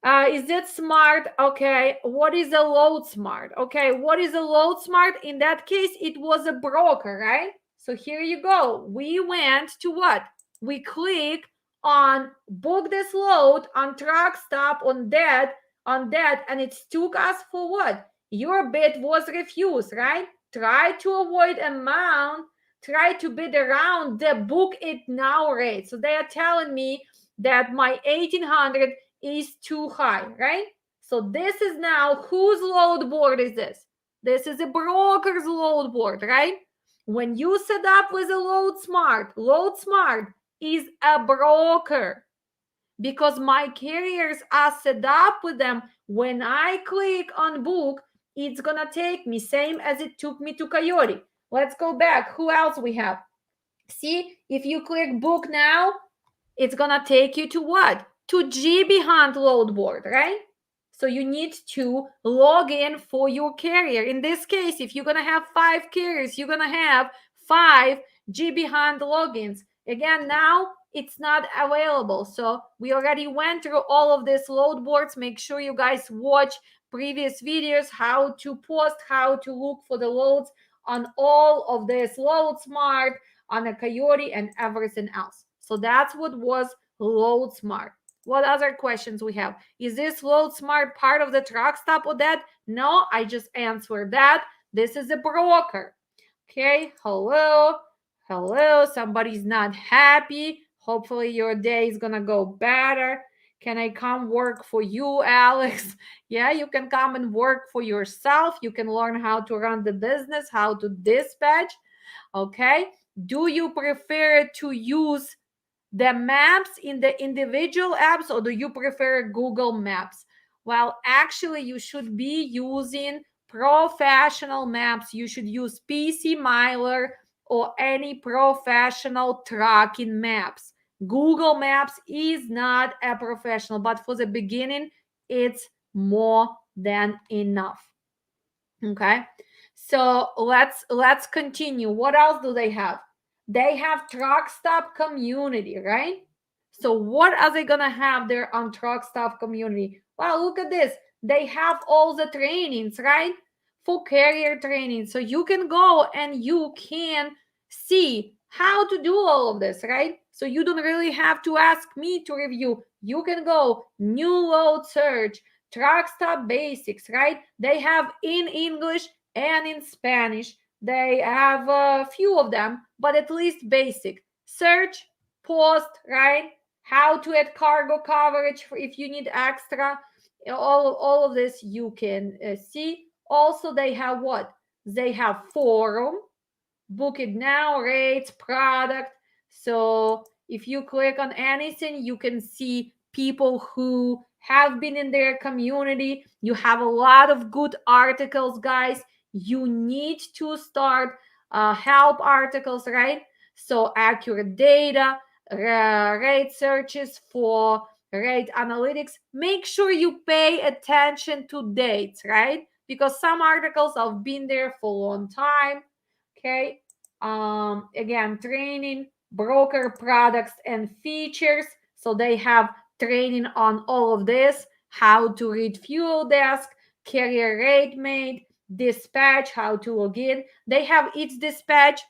Is it smart? Okay. What is a load smart? Okay. What is a load smart? In that case, it was a broker, right? So here you go. We went to what? We click on book this load on Truckstop on that, and it took us for what? Your bid was refused, right? Try to avoid amount, try to bid around the book it now rate. So they are telling me that my 1800 is too high, right? So this is now, whose load board is this? This is a broker's load board, right? When you set up with a Load Smart is a broker, because my carriers are set up with them. When I click on book, it's gonna take me same as it took me to Coyote. Let's go back. Who else we have? See, if you click book now, it's gonna take you to what? To GB Hunt load board, right? So you need to log in for your carrier. In this case, if you're gonna have 5 carriers, you're gonna have 5 GB Hunt logins. Again, now it's not available. So we already went through all of these load boards. Make sure you guys watch previous videos, how to post, how to look for the loads on all of this Load Smart, on a Coyote, and everything else. So that's what was Load Smart. What other questions we have? Is this Load Smart part of the Truckstop or that? No, I just answered that. This is a broker. Okay, hello, somebody's not happy. Hopefully your day is gonna go better. Can I come work for you, Alex? Yeah, you can come and work for yourself. You can learn how to run the business, how to dispatch. Okay, do you prefer to use the maps in the individual apps, or do you prefer Google Maps? Well, actually, you should be using professional maps. You should use PC Miler or any professional tracking maps. Google Maps is not a professional, but for the beginning, it's more than enough. Okay, so let's continue. What else do they have? They have Truckstop Community, right? So what are they gonna have there on Truckstop Community? Well, look at this. They have all the trainings, right? For carrier training. So you can go and you can see how to do all of this, right? So you don't really have to ask me to review. You can go new load search, Truckstop basics, right? They have in English and in Spanish. They have a few of them, but at least basic. Search, post, right? How to add cargo coverage for if you need extra. All of this you can see. Also, they have what? They have forum, book it now, rates, product. So if you click on anything, you can see people who have been in their community. You have a lot of good articles, guys. You need to start help articles, right? So accurate data, rate searches for rate analytics. Make sure you pay attention to dates, right? Because some articles have been there for a long time. Okay. Again, training, broker products and features. So they have training on all of this: how to read fuel desk, carrier rate mate, dispatch, how to log in. They have its dispatch.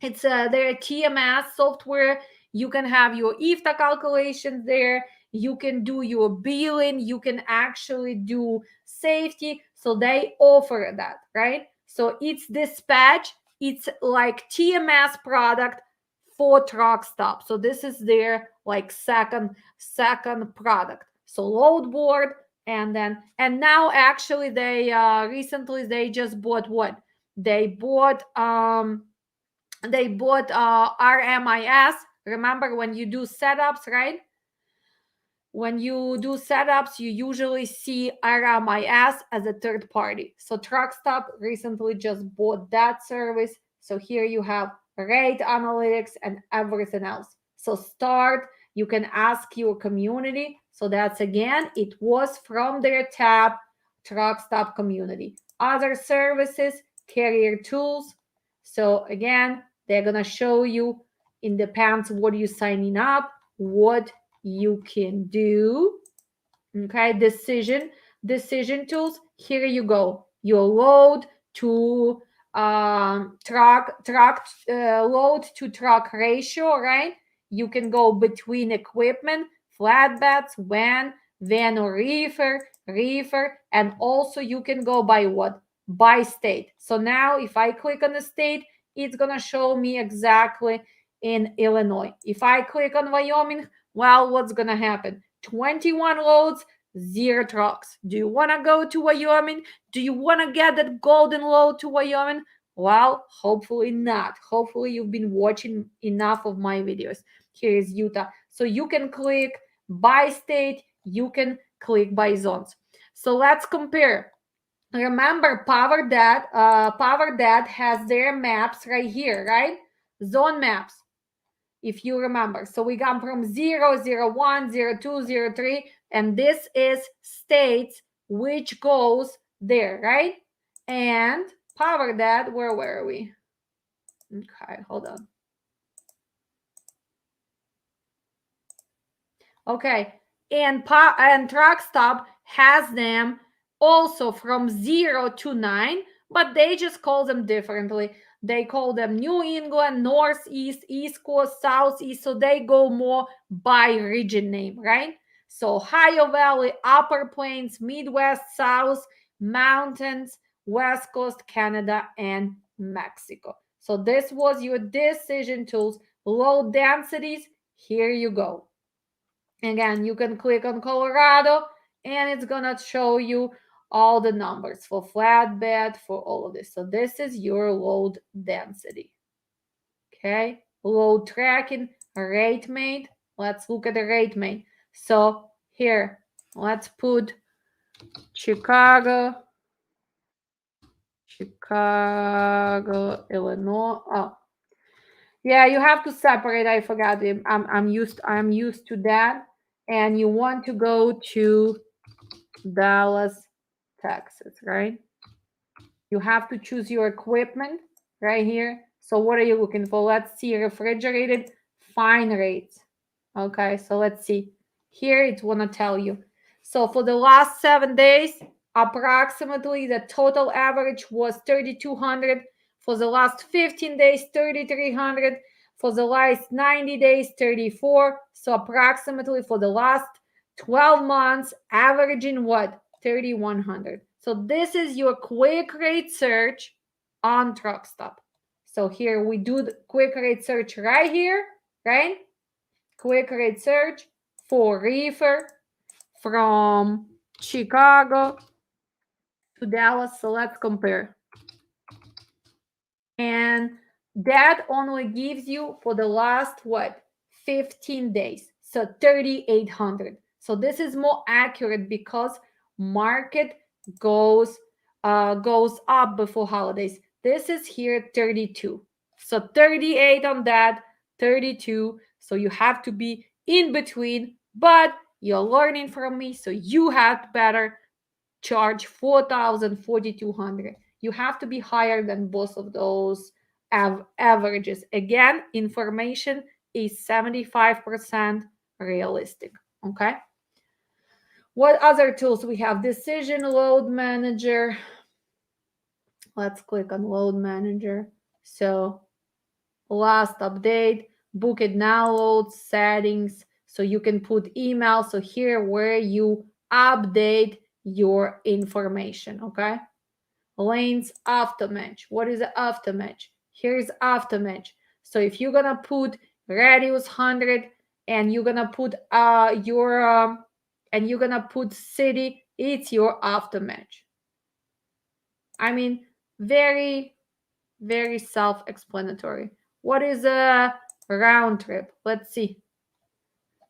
It's their TMS software. You can have your IFTA calculations there. you can do your billing, you can actually do safety. So they offer that, right? So it's dispatch, it's like TMS product for Truckstop. So this is their like second product. So Loadboard, and now actually they recently they just bought what? They bought RMIS. Remember when you do setups, right? When you do setups, you usually see RMIS as a third party. So Truckstop recently just bought that service. So here you have rate analytics and everything else. So start, you can ask your community. So that's again, it was from their tab, Truckstop community. Other services, carrier tools. So again, they're gonna show you, in depends what you signing up, what you can do. Okay, decision tools. Here you go. Your load to load to truck ratio, right? You can go between equipment, flatbeds, van or reefer, and also you can go by what? By state. So now if I click on the state, it's gonna show me exactly in Illinois. If I click on Wyoming, well, what's gonna happen? 21 loads, 0 trucks. Do you want to go to Wyoming? Do you want to get that golden load to Wyoming? Well, hopefully not. Hopefully you've been watching enough of my videos. Here is Utah. So you can click by state, you can click by zones. So let's compare. Remember, PowerDad has their maps right here, right? Zone maps, if you remember. So we got from 0, 0, 1, 0, 2, 0, 3, and this is states which goes there, right? And PowerDad, where were we? Okay, hold on. Okay, and Truckstop has them also from 0 to 9, but they just call them differently. They call them New England, Northeast, East Coast, Southeast, so they go more by region name, right? So Ohio Valley, Upper Plains, Midwest, South, Mountains, West Coast, Canada, and Mexico. So this was your decision tools. Low densities, here you go. Again, you can click on Colorado and it's gonna show you all the numbers for flatbed, for all of this. So this is your load density. Okay, load tracking, rate mate. Let's look at the rate mate. So here, let's put Chicago, Illinois. Oh, yeah, you have to separate. I forgot. I'm used to that. And you want to go to Dallas, Texas, right? You have to choose your equipment right here. So what are you looking for? Let's see, refrigerated fine rates. Okay, so let's see. Here it's want to tell you. So for the last 7 days, approximately the total average was 3,200. For the last 15 days, 3,300. For the last 90 days, 34. So approximately for the last 12 months, averaging what? 3,100. So this is your quick rate search on Truckstop. So here we do the quick rate search right here, right? Quick rate search for reefer from Chicago to Dallas. So let's compare. And that only gives you for the last what? 15 days. So 3,800. So this is more accurate because market goes up before holidays. This is here 32. So 38 on that, 32. So you have to be in between, but you're learning from me, so you have better charge 4,000, 4,200. You have to be higher than both of those averages. Again, information is 75% realistic. Okay. What other tools we have? Decision load manager. Let's click on load manager. So last update, book it now load settings. So you can put email. So here where you update your information, okay? Lanes aftermatch. What is the aftermatch? Here's aftermatch. So if you're gonna put radius 100 and you're gonna put and you're gonna put city, it's your aftermatch. I mean, very, very self-explanatory. What is a round trip? Let's see.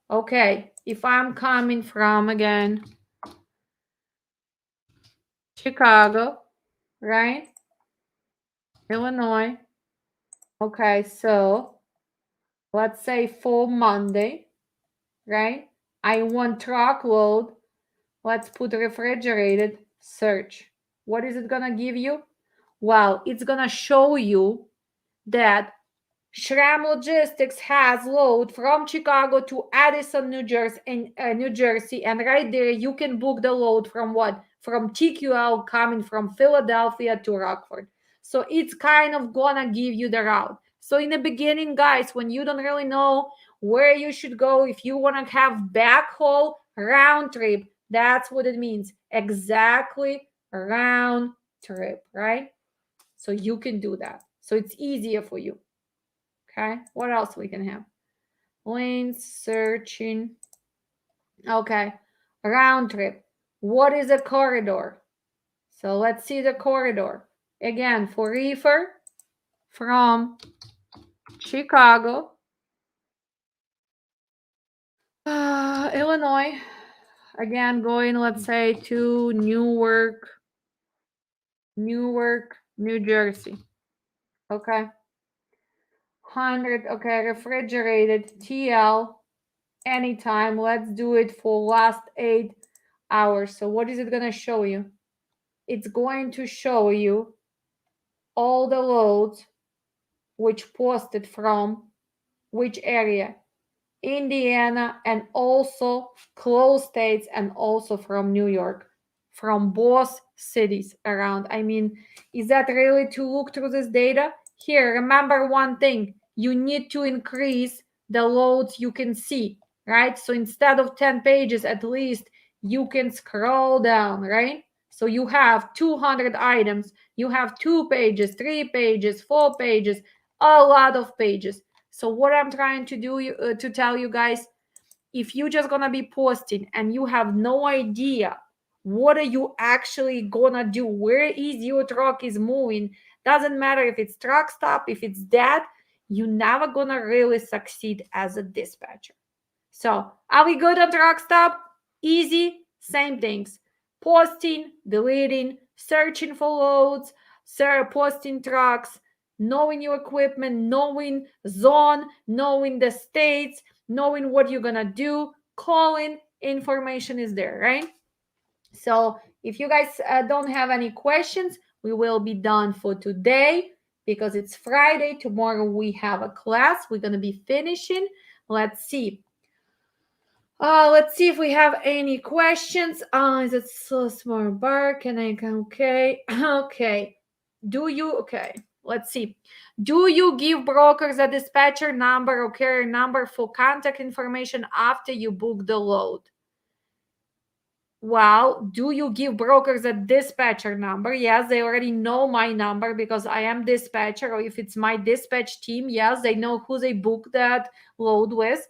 Okay, if I'm coming from again Chicago, right? Illinois. Okay, so let's say for Monday, right? I want truckload. Let's put refrigerated, search. What is it gonna give you? Well, it's gonna show you that Shram Logistics has load from Chicago to Addison, New Jersey, and right there you can book the load from what? From TQL coming from Philadelphia to Rockford. So it's kind of gonna give you the route. So in the beginning, guys, when you don't really know where you should go, if you want to have backhaul round trip, that's what it means. Exactly round trip, right? So you can do that. So it's easier for you. Okay, what else we can have? Lanes, searching. Okay, round trip. What is a corridor? So let's see the corridor. Again, for reefer from Chicago, Illinois. Again, going, let's say, to Newark, New Jersey. Okay. 100, okay, refrigerated TL anytime. Let's do it for last 8 hours. So what is it going to show you? It's going to show you all the loads which posted from which area. Indiana and also close states and also from New York, from both cities around. I mean, is that really to look through this data? Here, remember one thing, you need to increase the loads you can see, right? So instead of 10 pages, at least you can scroll down, right? So you have 200 items, you have 2 pages, 3 pages, 4 pages, a lot of pages. So what I'm trying to do to tell you guys, if you're just gonna be posting and you have no idea what are you actually gonna do, where is your truck is moving, doesn't matter if it's truck stop, if it's that, you're never gonna really succeed as a dispatcher. So are we good on truck stop? Easy, same things. Posting, deleting, searching for loads, posting trucks, knowing your equipment, knowing zone, knowing the states, knowing what you're gonna do, calling, information is there, right? So if you guys don't have any questions, we will be done for today because it's Friday. Tomorrow we have a class. We're gonna be finishing. Let's see. Let's see if we have any questions. Is it so smart bar? Can I okay? Okay. Okay, let's see. Do you give brokers a dispatcher number or carrier number for contact information after you book the load? Well, do you give brokers a dispatcher number? Yes, they already know my number because I am dispatcher, or if it's my dispatch team, yes, they know who they book that load with.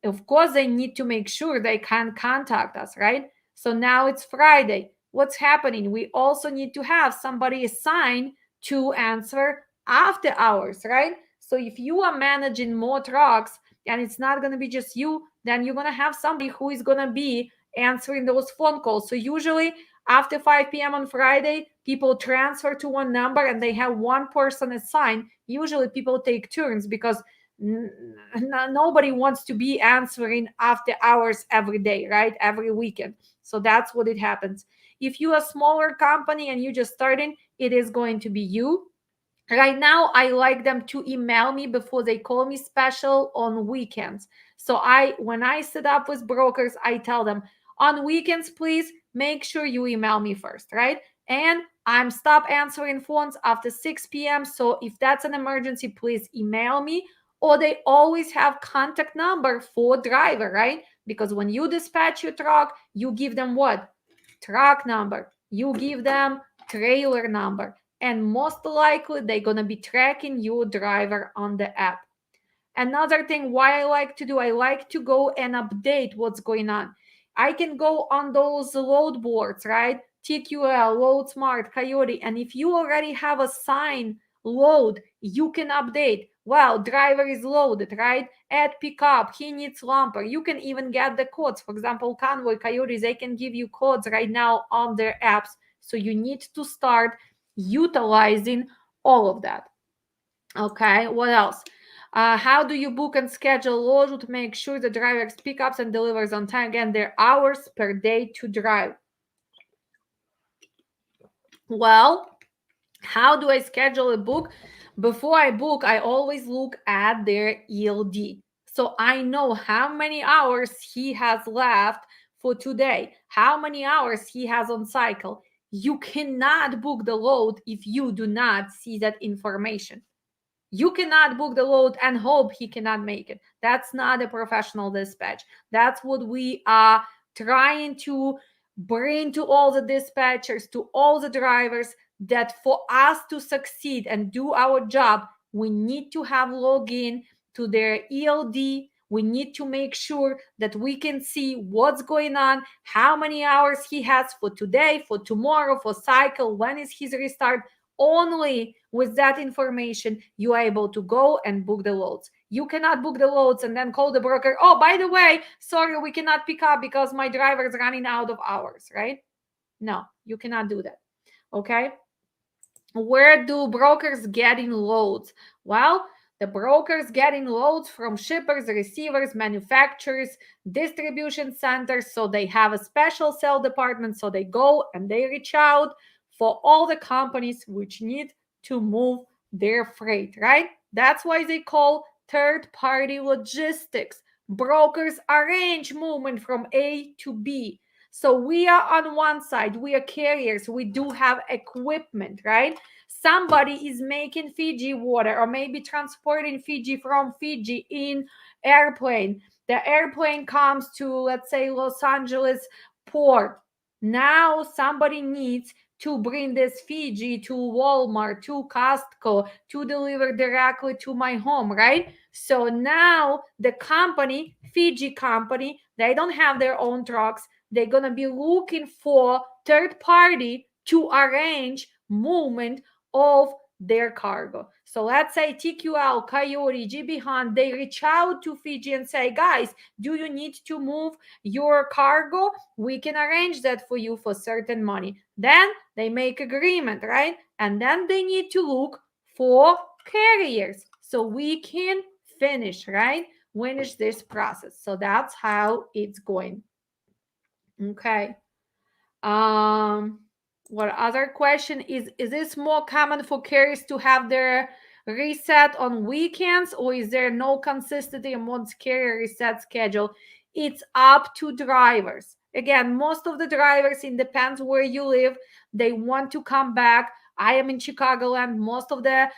Of course, they need to make sure they can contact us, right? So now it's Friday. What's happening? We also need to have somebody assigned to answer after hours, right? So if you are managing more trucks and it's not going to be just you, then you're going to have somebody who is going to be answering those phone calls. So usually after 5 p.m. on Friday, people transfer to one number and they have one person assigned. Usually people take turns because nobody wants to be answering after hours every day, right? Every weekend. So that's what it happens. If you're a smaller company and you're just starting, it is going to be you. Right now, I like them to email me before they call me, special on weekends. So when I sit up with brokers, I tell them on weekends, please make sure you email me first, right? And I'm stop answering phones after 6 p.m. So if that's an emergency, please email me. or they always have contact number for driver, right? Because when you dispatch your truck, you give them what? Truck number. You give them trailer number. And most likely they're going to be tracking your driver on the app. Another thing why I like to do, I like to go and update what's going on. I can go on those load boards, right? TQL, Load Smart, Coyote, and if you already have a sign load, you can update. Well, driver is loaded, right? At pickup, he needs lumper. You can even get the codes. For example, Convoy, Coyote, they can give you codes right now on their apps. So you need to start utilizing all of that. Okay, what else? How do you book and schedule load to make sure the driver pickups and delivers on time? Again, their hours per day to drive. Well, how do I schedule a book? Before I book, I always look at their ELD. So I know how many hours he has left for today, how many hours he has on cycle. You cannot book the load if you do not see that information. You cannot book the load and hope he cannot make it. That's not a professional dispatch. That's what we are trying to bring to all the dispatchers, to all the drivers, that for us to succeed and do our job, we need to have login to their ELD. We need to make sure that we can see what's going on, how many hours he has for today, for tomorrow, for cycle, when is his restart. Only with that information you are able to go and book the loads. You cannot book the loads and then call the broker, oh, by the way, sorry, we cannot pick up because my driver is running out of hours, right? No, you cannot do that. Okay. Where do brokers get in loads? Well, the brokers get in loads from shippers, receivers, manufacturers, distribution centers. So they have a special sale department. So they go and they reach out for all the companies which need to move their freight, right? That's why they call third-party logistics. Brokers arrange movement from A to B. So we are on one side, we are carriers, we do have equipment, right? Somebody is making Fiji water or maybe transporting Fiji from Fiji in airplane. The airplane comes to, let's say, Los Angeles port. Now somebody needs to bring this Fiji to Walmart, to Costco, to deliver directly to my home, right? So now the company, Fiji company, they don't have their own trucks. They're going to be looking for third party to arrange movement of their cargo. So let's say TQL, Coyote, GB Hunt, they reach out to Fiji and say, guys, do you need to move your cargo? We can arrange that for you for certain money. Then they make agreement, right? And then they need to look for carriers so we can finish, right? Finish this process. So that's how it's going. Okay. What other question is this more common for carriers to have their reset on weekends, or is there no consistency amongst carrier reset schedule? It's up to drivers. Again, most of the drivers, it depends where you live, they want to come back. I am in Chicagoland. Most of the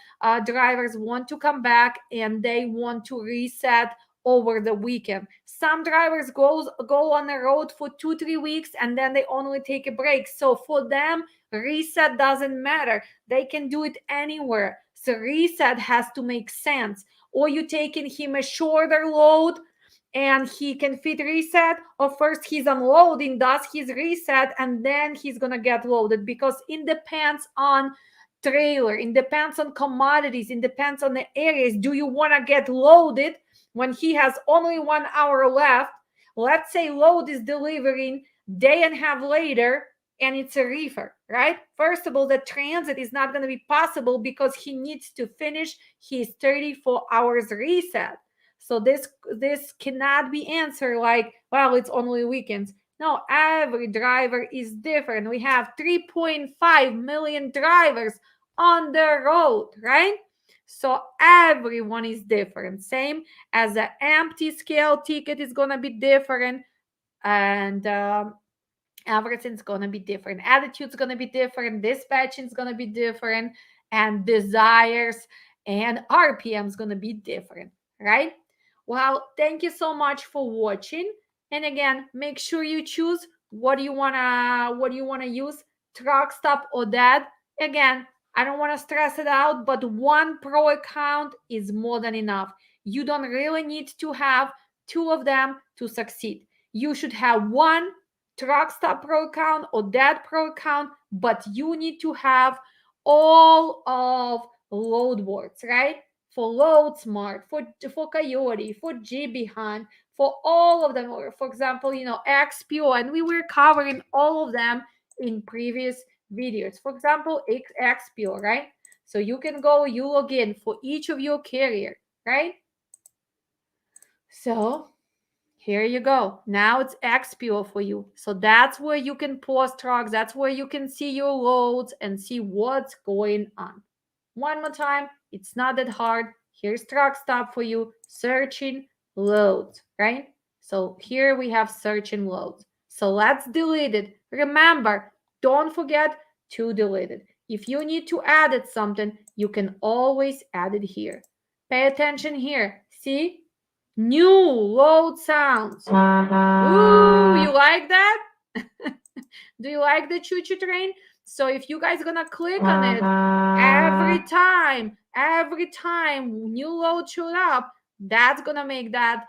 drivers want to come back and they want to reset over the weekend. Some drivers go on the road for 2-3 weeks and then they only take a break. So for them, reset doesn't matter. They can do it anywhere. So reset has to make sense. Or you taking him a shorter load and he can fit reset, or first he's unloading, does his reset, and then he's gonna get loaded, because it depends on trailer, it depends on commodities, it depends on the areas. Do you want to get loaded when he has only 1 hour left? Let's say load is delivering day and a half later and it's a reefer, right? First of all, the transit is not going to be possible because he needs to finish his 34 hours reset. So this cannot be answered like, well, it's only weekends. No, every driver is different. We have 3.5 million drivers on the road, right? So everyone is different. Same as the empty scale ticket is going to be different, and everything's going to be different. Attitude's going to be different. Dispatching's going to be different, and desires and RPM's going to be different. right? Well, thank you so much for watching. And again, make sure you choose what you wanna use, Truckstop or that. Again, I don't want to stress it out, but one pro account is more than enough. You don't really need to have two of them to succeed. You should have one Truckstop pro account or that pro account, but you need to have all of load boards, right? For LoadSmart, for Coyote, for GB Hunt, for all of them. Or for example, XPO, and we were covering all of them in previous videos. For example, XPO, right? So you can go, you log in for each of your carrier, right? So here you go. Now it's XPO for you. So that's where you can post trucks. That's where you can see your loads and see what's going on. One more time, it's not that hard. Here's Truckstop for you, searching loads, right? So here we have searching loads. So let's delete it. Remember, don't forget to delete it. If you need to add it something, you can always add it here. Pay attention here. See? New load sounds. Ooh, you like that? Do you like the choo-choo train? So if you guys gonna click on it, every time new load showed up, that's gonna make that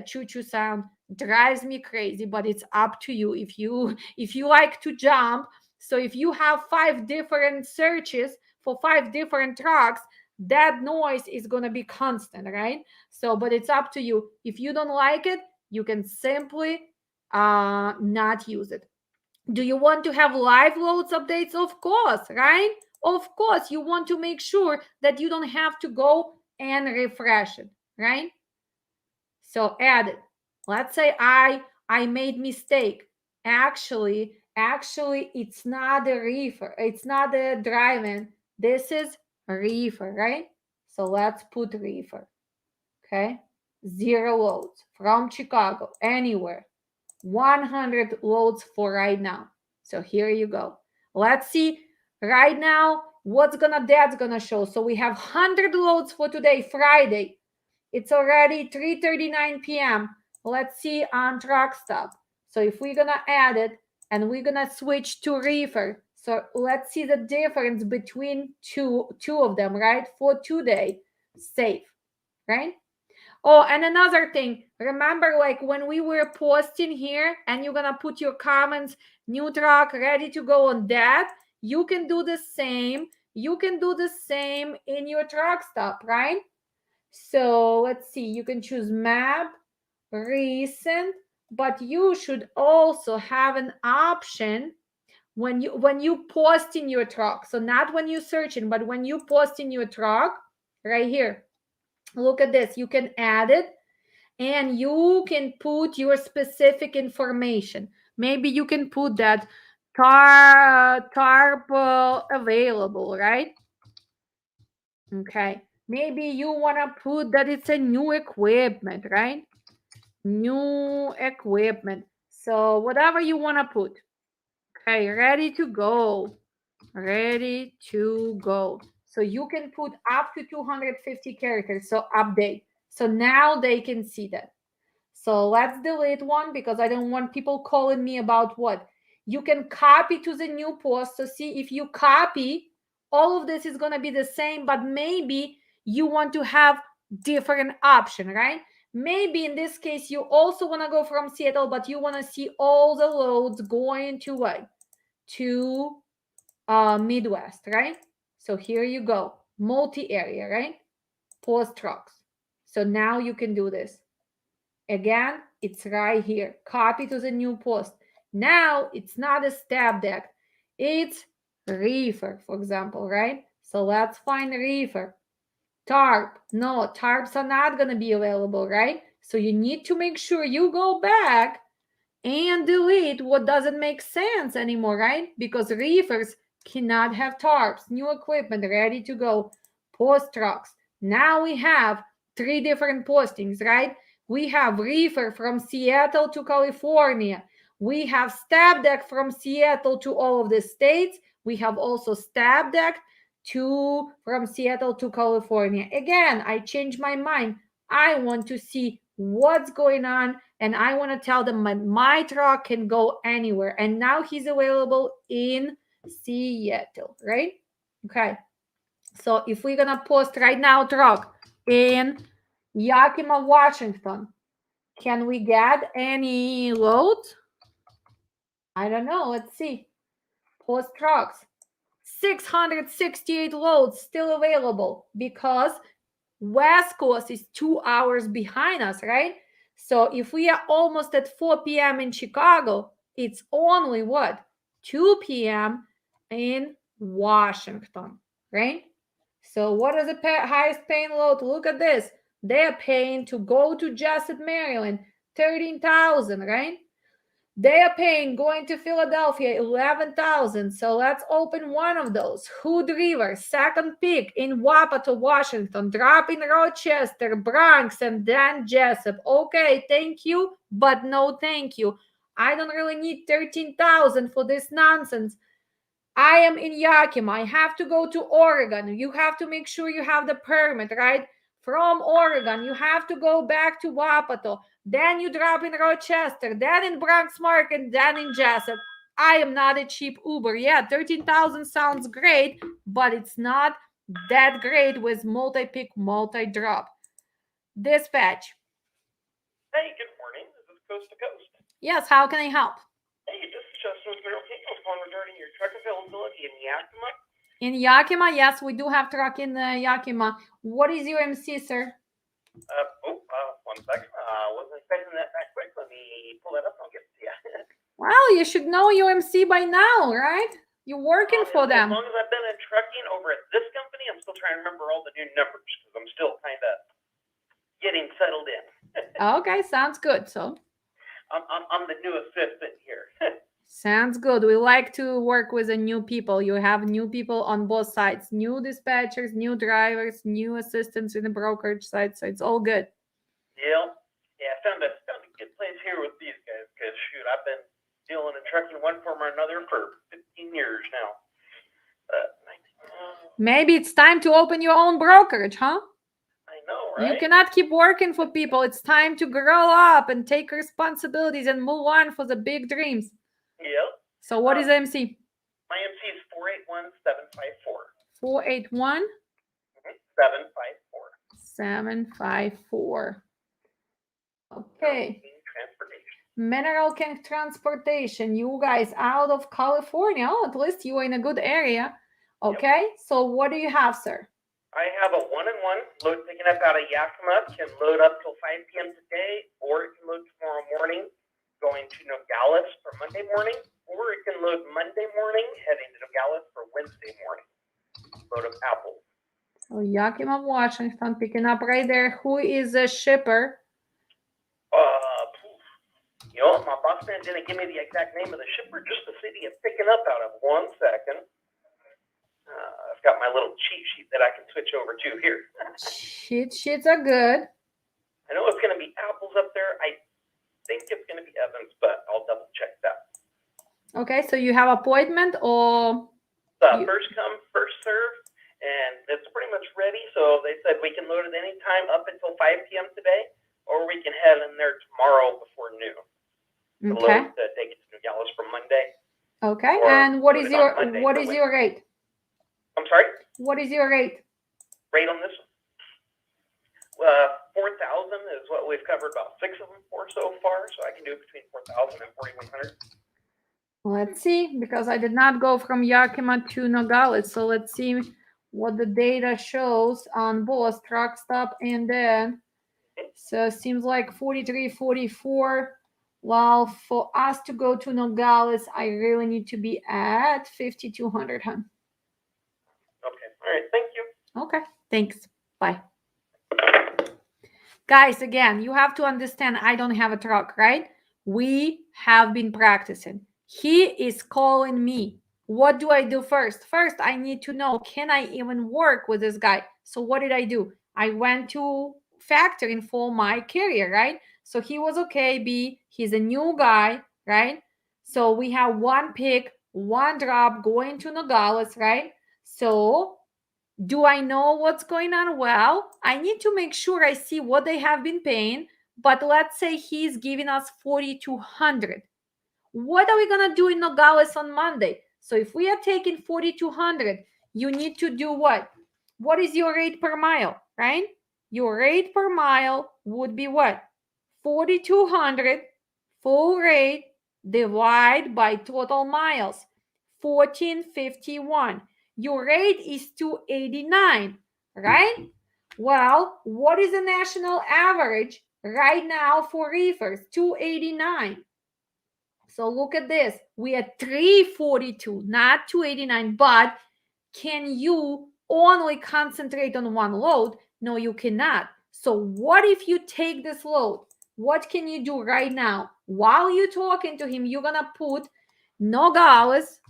choo-choo sound. Drives me crazy, but it's up to you. If you like to jump, so if you have 5 different searches for 5 different trucks, that noise is gonna be constant, right? So, but it's up to you. If you don't like it, you can simply not use it. Do you want to have live loads updates? Of course, right? Of course, you want to make sure that you don't have to go and refresh it, right? So add it. Let's say I made mistake. Actually, it's not a reefer. It's not a drive-in. This is a reefer, right? So let's put reefer. Okay, 0 loads from Chicago, anywhere. 100 loads for right now. So here you go. Let's see right now that's gonna show. So we have 100 loads for today, Friday. It's already 3:39 p.m. Let's see on Truckstop. So if we're gonna add it and we're gonna switch to reefer, so let's see the difference between two of them, right? For today, safe, right? Oh, and another thing, remember, like when we were posting here and you're gonna put your comments, new truck, ready to go on that, you can do the same. You can do the same in your Truckstop, right? So let's see, you can choose map, recent, but you should also have an option when you post in your truck. So not when you searching, but when you post in your truck, right here. Look at this. You can add it and you can put your specific information. Maybe you can put that tarp available, right? Okay. Maybe you want to put that it's a new equipment, right? New equipment. So whatever you want to put. Okay, ready to go. Ready to go. So you can put up to 250 characters. So update. So now they can see that. So let's delete one because I don't want people calling me about what. You can copy to the new post. So see, if you copy, all of this is going to be the same, but maybe you want to have different option, right? Maybe in this case, you also want to go from Seattle, but you want to see all the loads going to what? To Midwest, right? So here you go, multi-area, right? Post trucks. So now you can do this. Again, it's right here. Copy to the new post. Now it's not a step deck. It's reefer, for example, right? So let's find reefer. Tarp. No, tarps are not going to be available, right? So you need to make sure you go back and delete what doesn't make sense anymore, right? Because reefers cannot have tarps. New equipment ready to go. Post trucks. Now we have 3 different postings, right? We have reefer from Seattle to California. We have stab deck from Seattle to all of the states. We have also stab deck from Seattle to California. Again, I changed my mind. I want to see what's going on, and I want to tell them my truck can go anywhere. And now he's available in Seattle, right? Okay. So if we're gonna post right now truck in Yakima, Washington, can we get any loads? I don't know. Let's see. Post trucks. 668 loads still available because West Coast is 2 hours behind us, right? So if we are almost at 4 p.m. in Chicago, it's only what? 2 p.m. in Washington, right? So what is the highest paying load? Look at this. They're paying to go to Jessup, Maryland, 13,000, right? They are paying going to Philadelphia 11,000. So let's open one of those. Hood River, second peak in Wapato, Washington. Drop in Rochester, Bronx, and then Jessup. Okay, thank you, but no thank you. I don't really need 13,000 for this nonsense. I am in Yakima. I have to go to Oregon. You have to make sure you have the permit, right? From Oregon, you have to go back to Wapato. Then you drop in Rochester, then in Bronx Market, then in Jessup. I am not a cheap Uber. Yeah, 13,000 sounds great, but it's not that great with multi-pick, multi-drop. Dispatch. Hey, good morning. This is Coast to Coast. Yes, how can I help? Hey, this is Justin with Middle King. I was calling regarding your truck availability in Yakima. In Yakima, yes, we do have truck in Yakima. What is your MC, sir? 1 second. Wasn't expecting that quick. Let me pull that up and I'll get it to you. Well, you should know your MC by now, right? You're working for them. As long as I've been in trucking over at this company, I'm still trying to remember all the new numbers because I'm still kind of getting settled in. Okay, sounds good. So I'm the new assistant here. sounds good. We like to work with the new people. You have new people on both sides, new dispatchers, new drivers, new assistants in the brokerage side. So it's all good. Yeah, I found a good place here with these guys because shoot, I've been dealing in trucking one form or another for 15 years now. Maybe it's time to open your own brokerage, huh? I know, right? You cannot keep working for people. It's time to grow up and take responsibilities and move on for the big dreams. Yep. So what is MC? My MC is 481-754. 481? 754. 754. Okay. Transportation. Mineral King Transportation. You guys out of California. Oh, at least you are in a good area. Okay. Yep. So what do you have, sir? I have a 1-in-1 load picking up out of Yakima. Can load up till 5 p.m. today, or it can load tomorrow morning going to Nogales for Monday morning, or it can load Monday morning heading to Nogales for Wednesday morning. Load of apples. So Yakima, Washington, picking up right there. Who is a shipper? My boss man didn't give me the exact name of the shipper, just the city it's picking up out of. 1 second. I've got my little cheat sheet that I can switch over to here. Cheat sheets are good. I know it's going to be apples up there. I think it's going to be Evans, but I'll double check that. Okay, so you have appointment or? First come, first serve, and it's pretty much ready. So they said we can load it anytime up until 5 p.m. today, or we can head in there tomorrow before noon. Okay. To take it to Nogales for Monday. Okay, and what is your rate? I'm sorry? What is your rate? Rate on this one? 4,000 is what we've covered about 6 of them for so far, so I can do between 4,000 and 4,100. Let's see, because I did not go from Yakima to Nogales, so let's see what the data shows on both Truckstop and then. So it seems like 43, 44. Well, for us to go to Nogales, I really need to be at 5,200, huh? Okay. All right. Thank you. Okay. Thanks. Bye. Guys, again, you have to understand I don't have a truck, right? We have been practicing. He is calling me. What do I do first? First, I need to know, can I even work with this guy? So what did I do? I went to factoring for my carrier, right? So he was okay, he's a new guy, right? So we have 1 pick, 1 drop going to Nogales, right? So Do I know what's going on? Well, I need to make sure I see what they have been paying, but let's say he's giving us 4,200. What are we going to do in Nogales on Monday? So if we are taking 4,200, you need to do what? What is your rate per mile, right? Your rate per mile would be what? 4,200 full rate divide by total miles, 1451. Your rate is 289, right? Well, what is the national average right now for reefers? 289. So look at this. We are 342, not 289. But can you only concentrate on one load? No, you cannot. So what if you take this load? What can you do right now? While you're talking to him, you're going to put Nogales,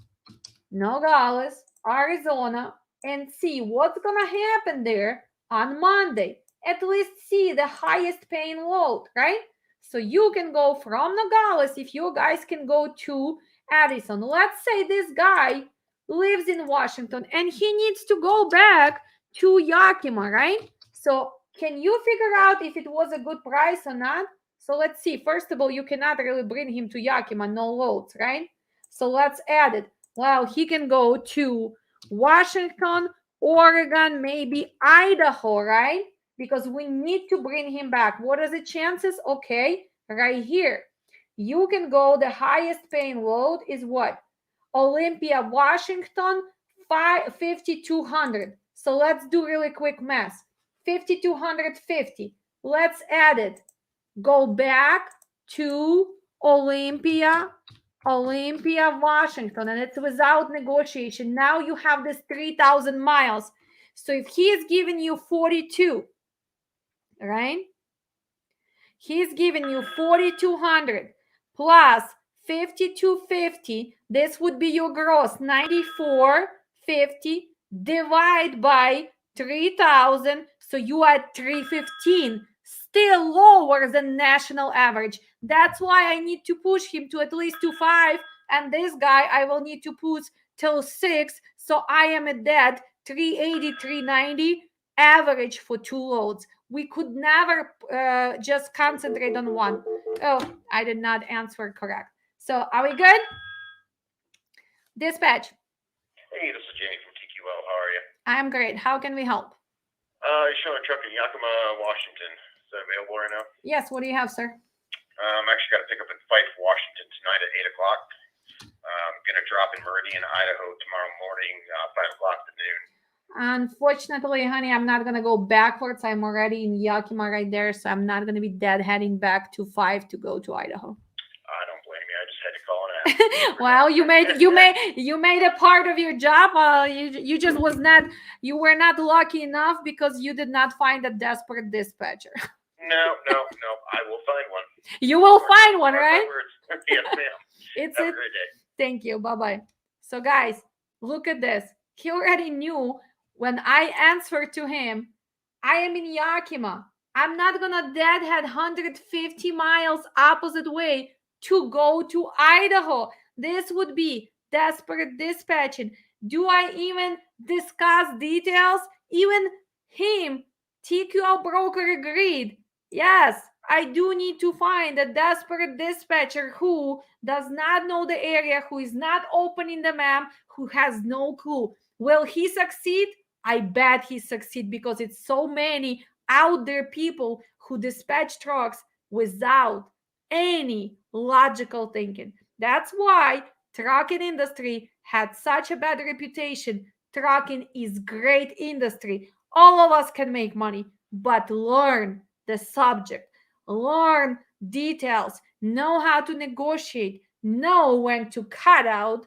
Arizona, and see what's going to happen there on Monday. At least see the highest paying load, right? So you can go from Nogales, if you guys can go to Addison. Let's say this guy lives in Washington and he needs to go back to Yakima, right? So can you figure out if it was a good price or not? So let's see. First of all, you cannot really bring him to Yakima, no loads, right? So let's add it. Well, he can go to Washington, Oregon, maybe Idaho, right? Because we need to bring him back. What are the chances? Okay, right here. You can go, the highest paying load is what? Olympia, Washington, 5,200. So let's do really quick math. 5,250. Let's add it. Go back to Olympia, Washington, and it's without negotiation. Now you have this 3,000 miles. So if he is giving you 42, right? He's giving you 4,200 plus 5,250. This would be your gross, 94.50. Divide by 3,000. So you are at 315. Still lower than national average. That's why I need to push him to at least to 5. And this guy, I will need to push till 6. So I am at that 380, 390 average for 2 loads. We could never just concentrate on one. Oh, I did not answer correct. So are we good? Dispatch. Hey, this is Jamie from TQL. How are you? I'm great. How can we help? You're showing a truck in Yakima, Washington. Is that available right now? Yes, what do you have, sir? Actually got to pick up in Fife, Washington tonight at 8 o'clock. I'm going to drop in Meridian, Idaho tomorrow morning, 5 o'clock to noon. Unfortunately, honey, I'm not going to go backwards. I'm already in Yakima right there, so I'm not going to be dead heading back to 5 to go to Idaho. I don't blame you. I just had to call and ask. Well, you made a part of your job. You just were not lucky enough because you did not find a desperate dispatcher. No. I will find one. You will find one, right? Yes, ma'am. Have a great day. Thank you. Bye-bye. So guys, look at this. He already knew when I answered to him, I am in Yakima. I'm not gonna deadhead 150 miles opposite way to go to Idaho. This would be desperate dispatching. Do I even discuss details? Even him, TQL broker, agreed. Yes, I do need to find a desperate dispatcher who does not know the area, who is not opening the map, who has no clue. Will he succeed? I bet he succeed because it's so many out there people who dispatch trucks without any logical thinking. That's why trucking industry had such a bad reputation. Trucking is great industry. All of us can make money, but learn the subject, learn details, know how to negotiate, know when to cut out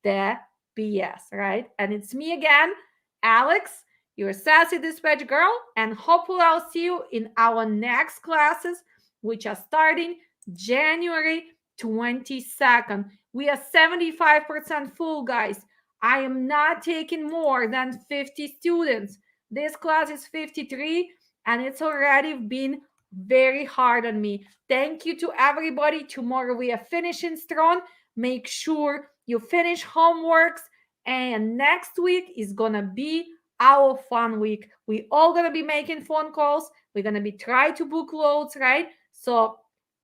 the BS, right? And it's me again, Alex, your sassy dispatch girl, and hopefully I'll see you in our next classes, which are starting January 22nd. We are 75% full, guys. I am not taking more than 50 students. This class is 53, and it's already been very hard on me. Thank you to everybody. Tomorrow we are finishing strong. Make sure you finish homeworks, and next week is gonna be our fun week. We all gonna be making phone calls. We're gonna be trying to book loads, right? So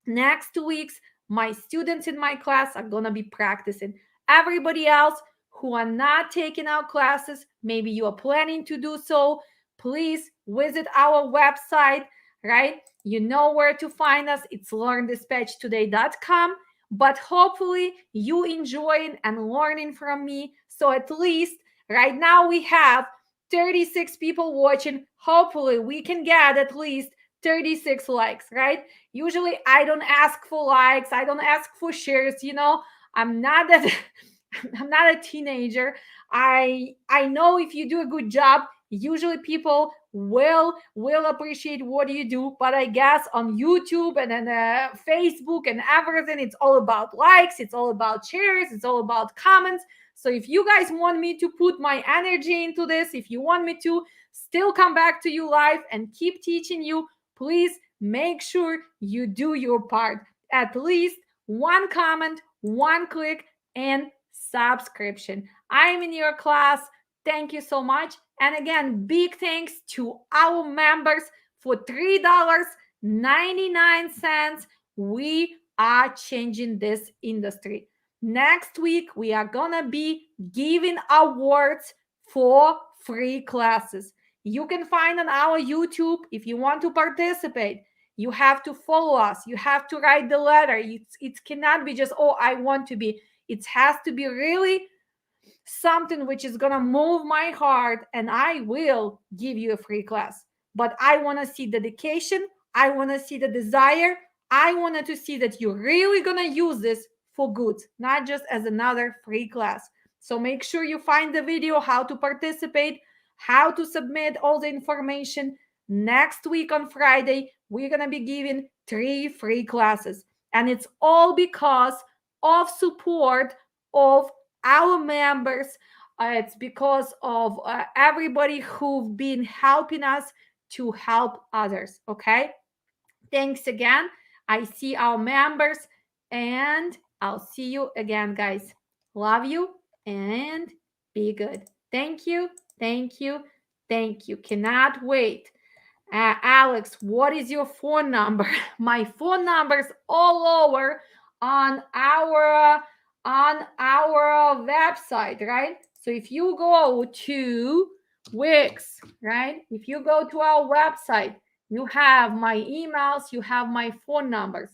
next 2 weeks, my students in my class are gonna be practicing. Everybody else who are not taking out classes, maybe you are planning to do so, please visit our website, right? You know where to find us. It's learndispatchtoday.com. But hopefully you enjoying and learning from me. So at least right now we have 36 people watching. Hopefully we can get at least 36 likes, right? Usually I don't ask for likes, I don't ask for shares, I'm not that I'm not a teenager. I know if you do a good job, usually people will appreciate what you do, but I guess on YouTube and then Facebook and everything, it's all about likes, it's all about shares, it's all about comments. So if you guys want me to put my energy into this, if you want me to still come back to you live and keep teaching you, please make sure you do your part. At least one comment, one click, and subscription. I'm in your class. Thank you so much. And again, big thanks to our members for $3.99. We are changing this industry. Next week, we are gonna be giving awards for free classes. You can find on our YouTube if you want to participate. You have to follow us. You have to write the letter. It cannot be just, oh, I want to be. It has to be really something which is going to move my heart, and I will give you a free class. But I want to see dedication. I want to see the desire. I wanted to see that you're really going to use this for good, not just as another free class. So make sure you find the video, how to participate, how to submit all the information. Next week on Friday, we're going to be giving 3 free classes. And it's all because of support of our members. It's because of everybody who've been helping us to help others. Okay. Thanks again. I see our members, and I'll see you again, guys. Love you and be good. Thank you. Thank you. Thank you. Cannot wait. Alex, what is your phone number? My phone number is all over on our website, right? So if you go to Wix, right? If you go to our website, you have my emails, you have my phone numbers.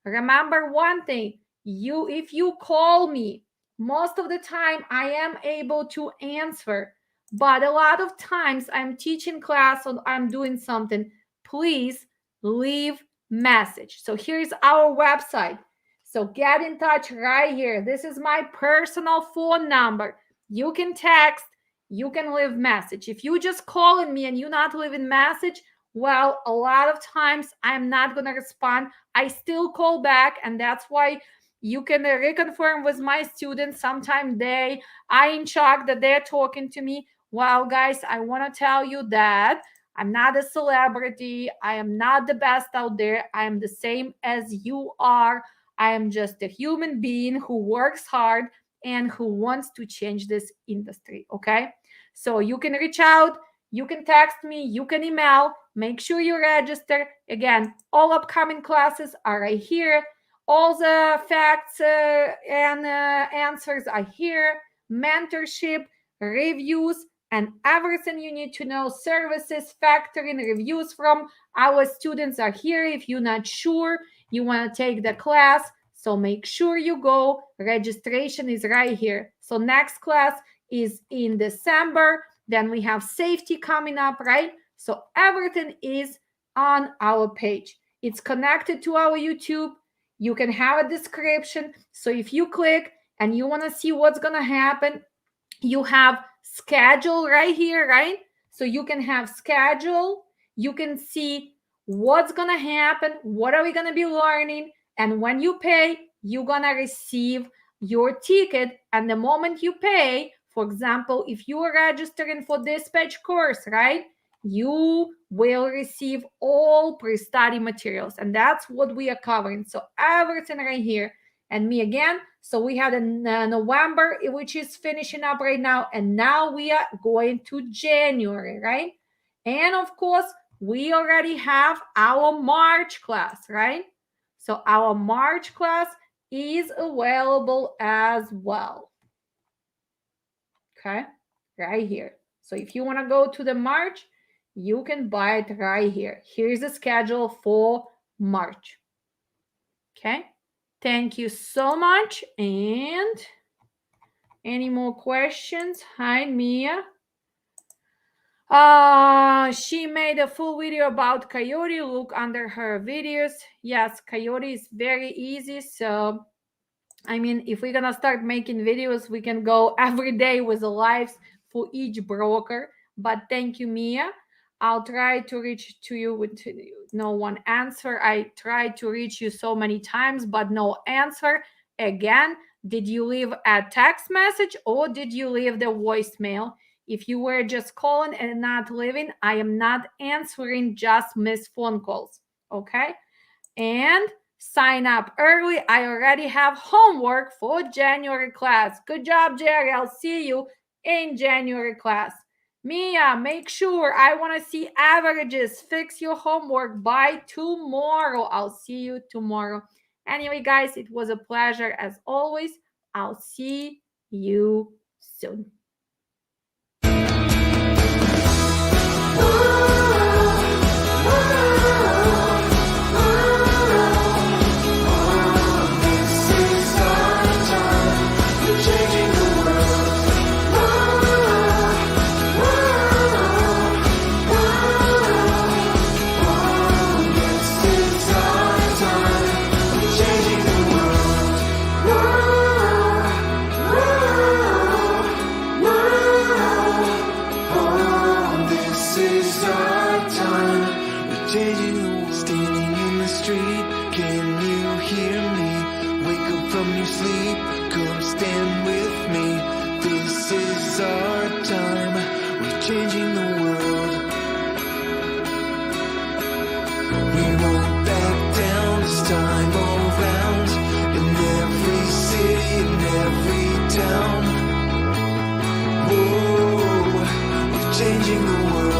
Remember one thing, if you call me, most of the time I am able to answer. But a lot of times I'm teaching class or I'm doing something. Please leave message. So here's our website. So get in touch right here. This is my personal phone number. You can text, you can leave message. If you just calling me and you're not leaving message, well, a lot of times I'm not going to respond. I still call back, and that's why you can reconfirm with my students. Sometimes they are in shock that they're talking to me. Well, guys, I want to tell you that I'm not a celebrity. I am not the best out there. I am the same as you are. I am just a human being who works hard and who wants to change this industry, okay? So you can reach out, you can text me, you can email. Make sure you register. Again, all upcoming classes are right here. All the facts and answers are here. Mentorship, reviews, and everything you need to know. Services, factoring, reviews from our students are here. If you're not sure, you want to take the class, so make sure you go. Registration is right here. So next class is in December. Then we have safety coming up, right? So everything is on our page. It's connected to our YouTube. You can have a description. So if you click and you want to see what's going to happen, you have schedule right here, right? So you can have schedule. You can see what's going to happen. What are we going to be learning? And when you pay, you're going to receive your ticket. And the moment you pay, for example, if you are registering for dispatch course, right, you will receive all pre-study materials. And that's what we are covering. So everything right here. and me again. So we had a November, which is finishing up right now, and now we are going to January, right? And of course, we already have our March class, right? So our March class is available as well. Okay, right here. So if you want to go to the March, you can buy it right here. Here's the schedule for March. Okay, thank you so much. And any more questions? Hi, Mia. She made a full video about Coyote. Look under her videos. Yes, Coyote is very easy. So, I mean, if we're gonna start making videos, we can go every day with the lives for each broker. But thank you, Mia. I'll try to reach to you with no one answer. I tried to reach you so many times, but no answer. Again, did you leave a text message or did you leave the voicemail? If you were just calling and not leaving, I am not answering just missed phone calls. Okay? And sign up early. I already have homework for January class. Good job, Jerry. I'll see you in January class. Mia, make sure I want to see averages. Fix your homework by tomorrow. I'll see you tomorrow. Anyway, guys, it was a pleasure as always. I'll see you soon. Standing in the street, can you hear me? Wake up from your sleep, come stand with me. This is our time, we're changing the world. We won't back down this time around. In every city, in every town. Whoa, we're changing the world.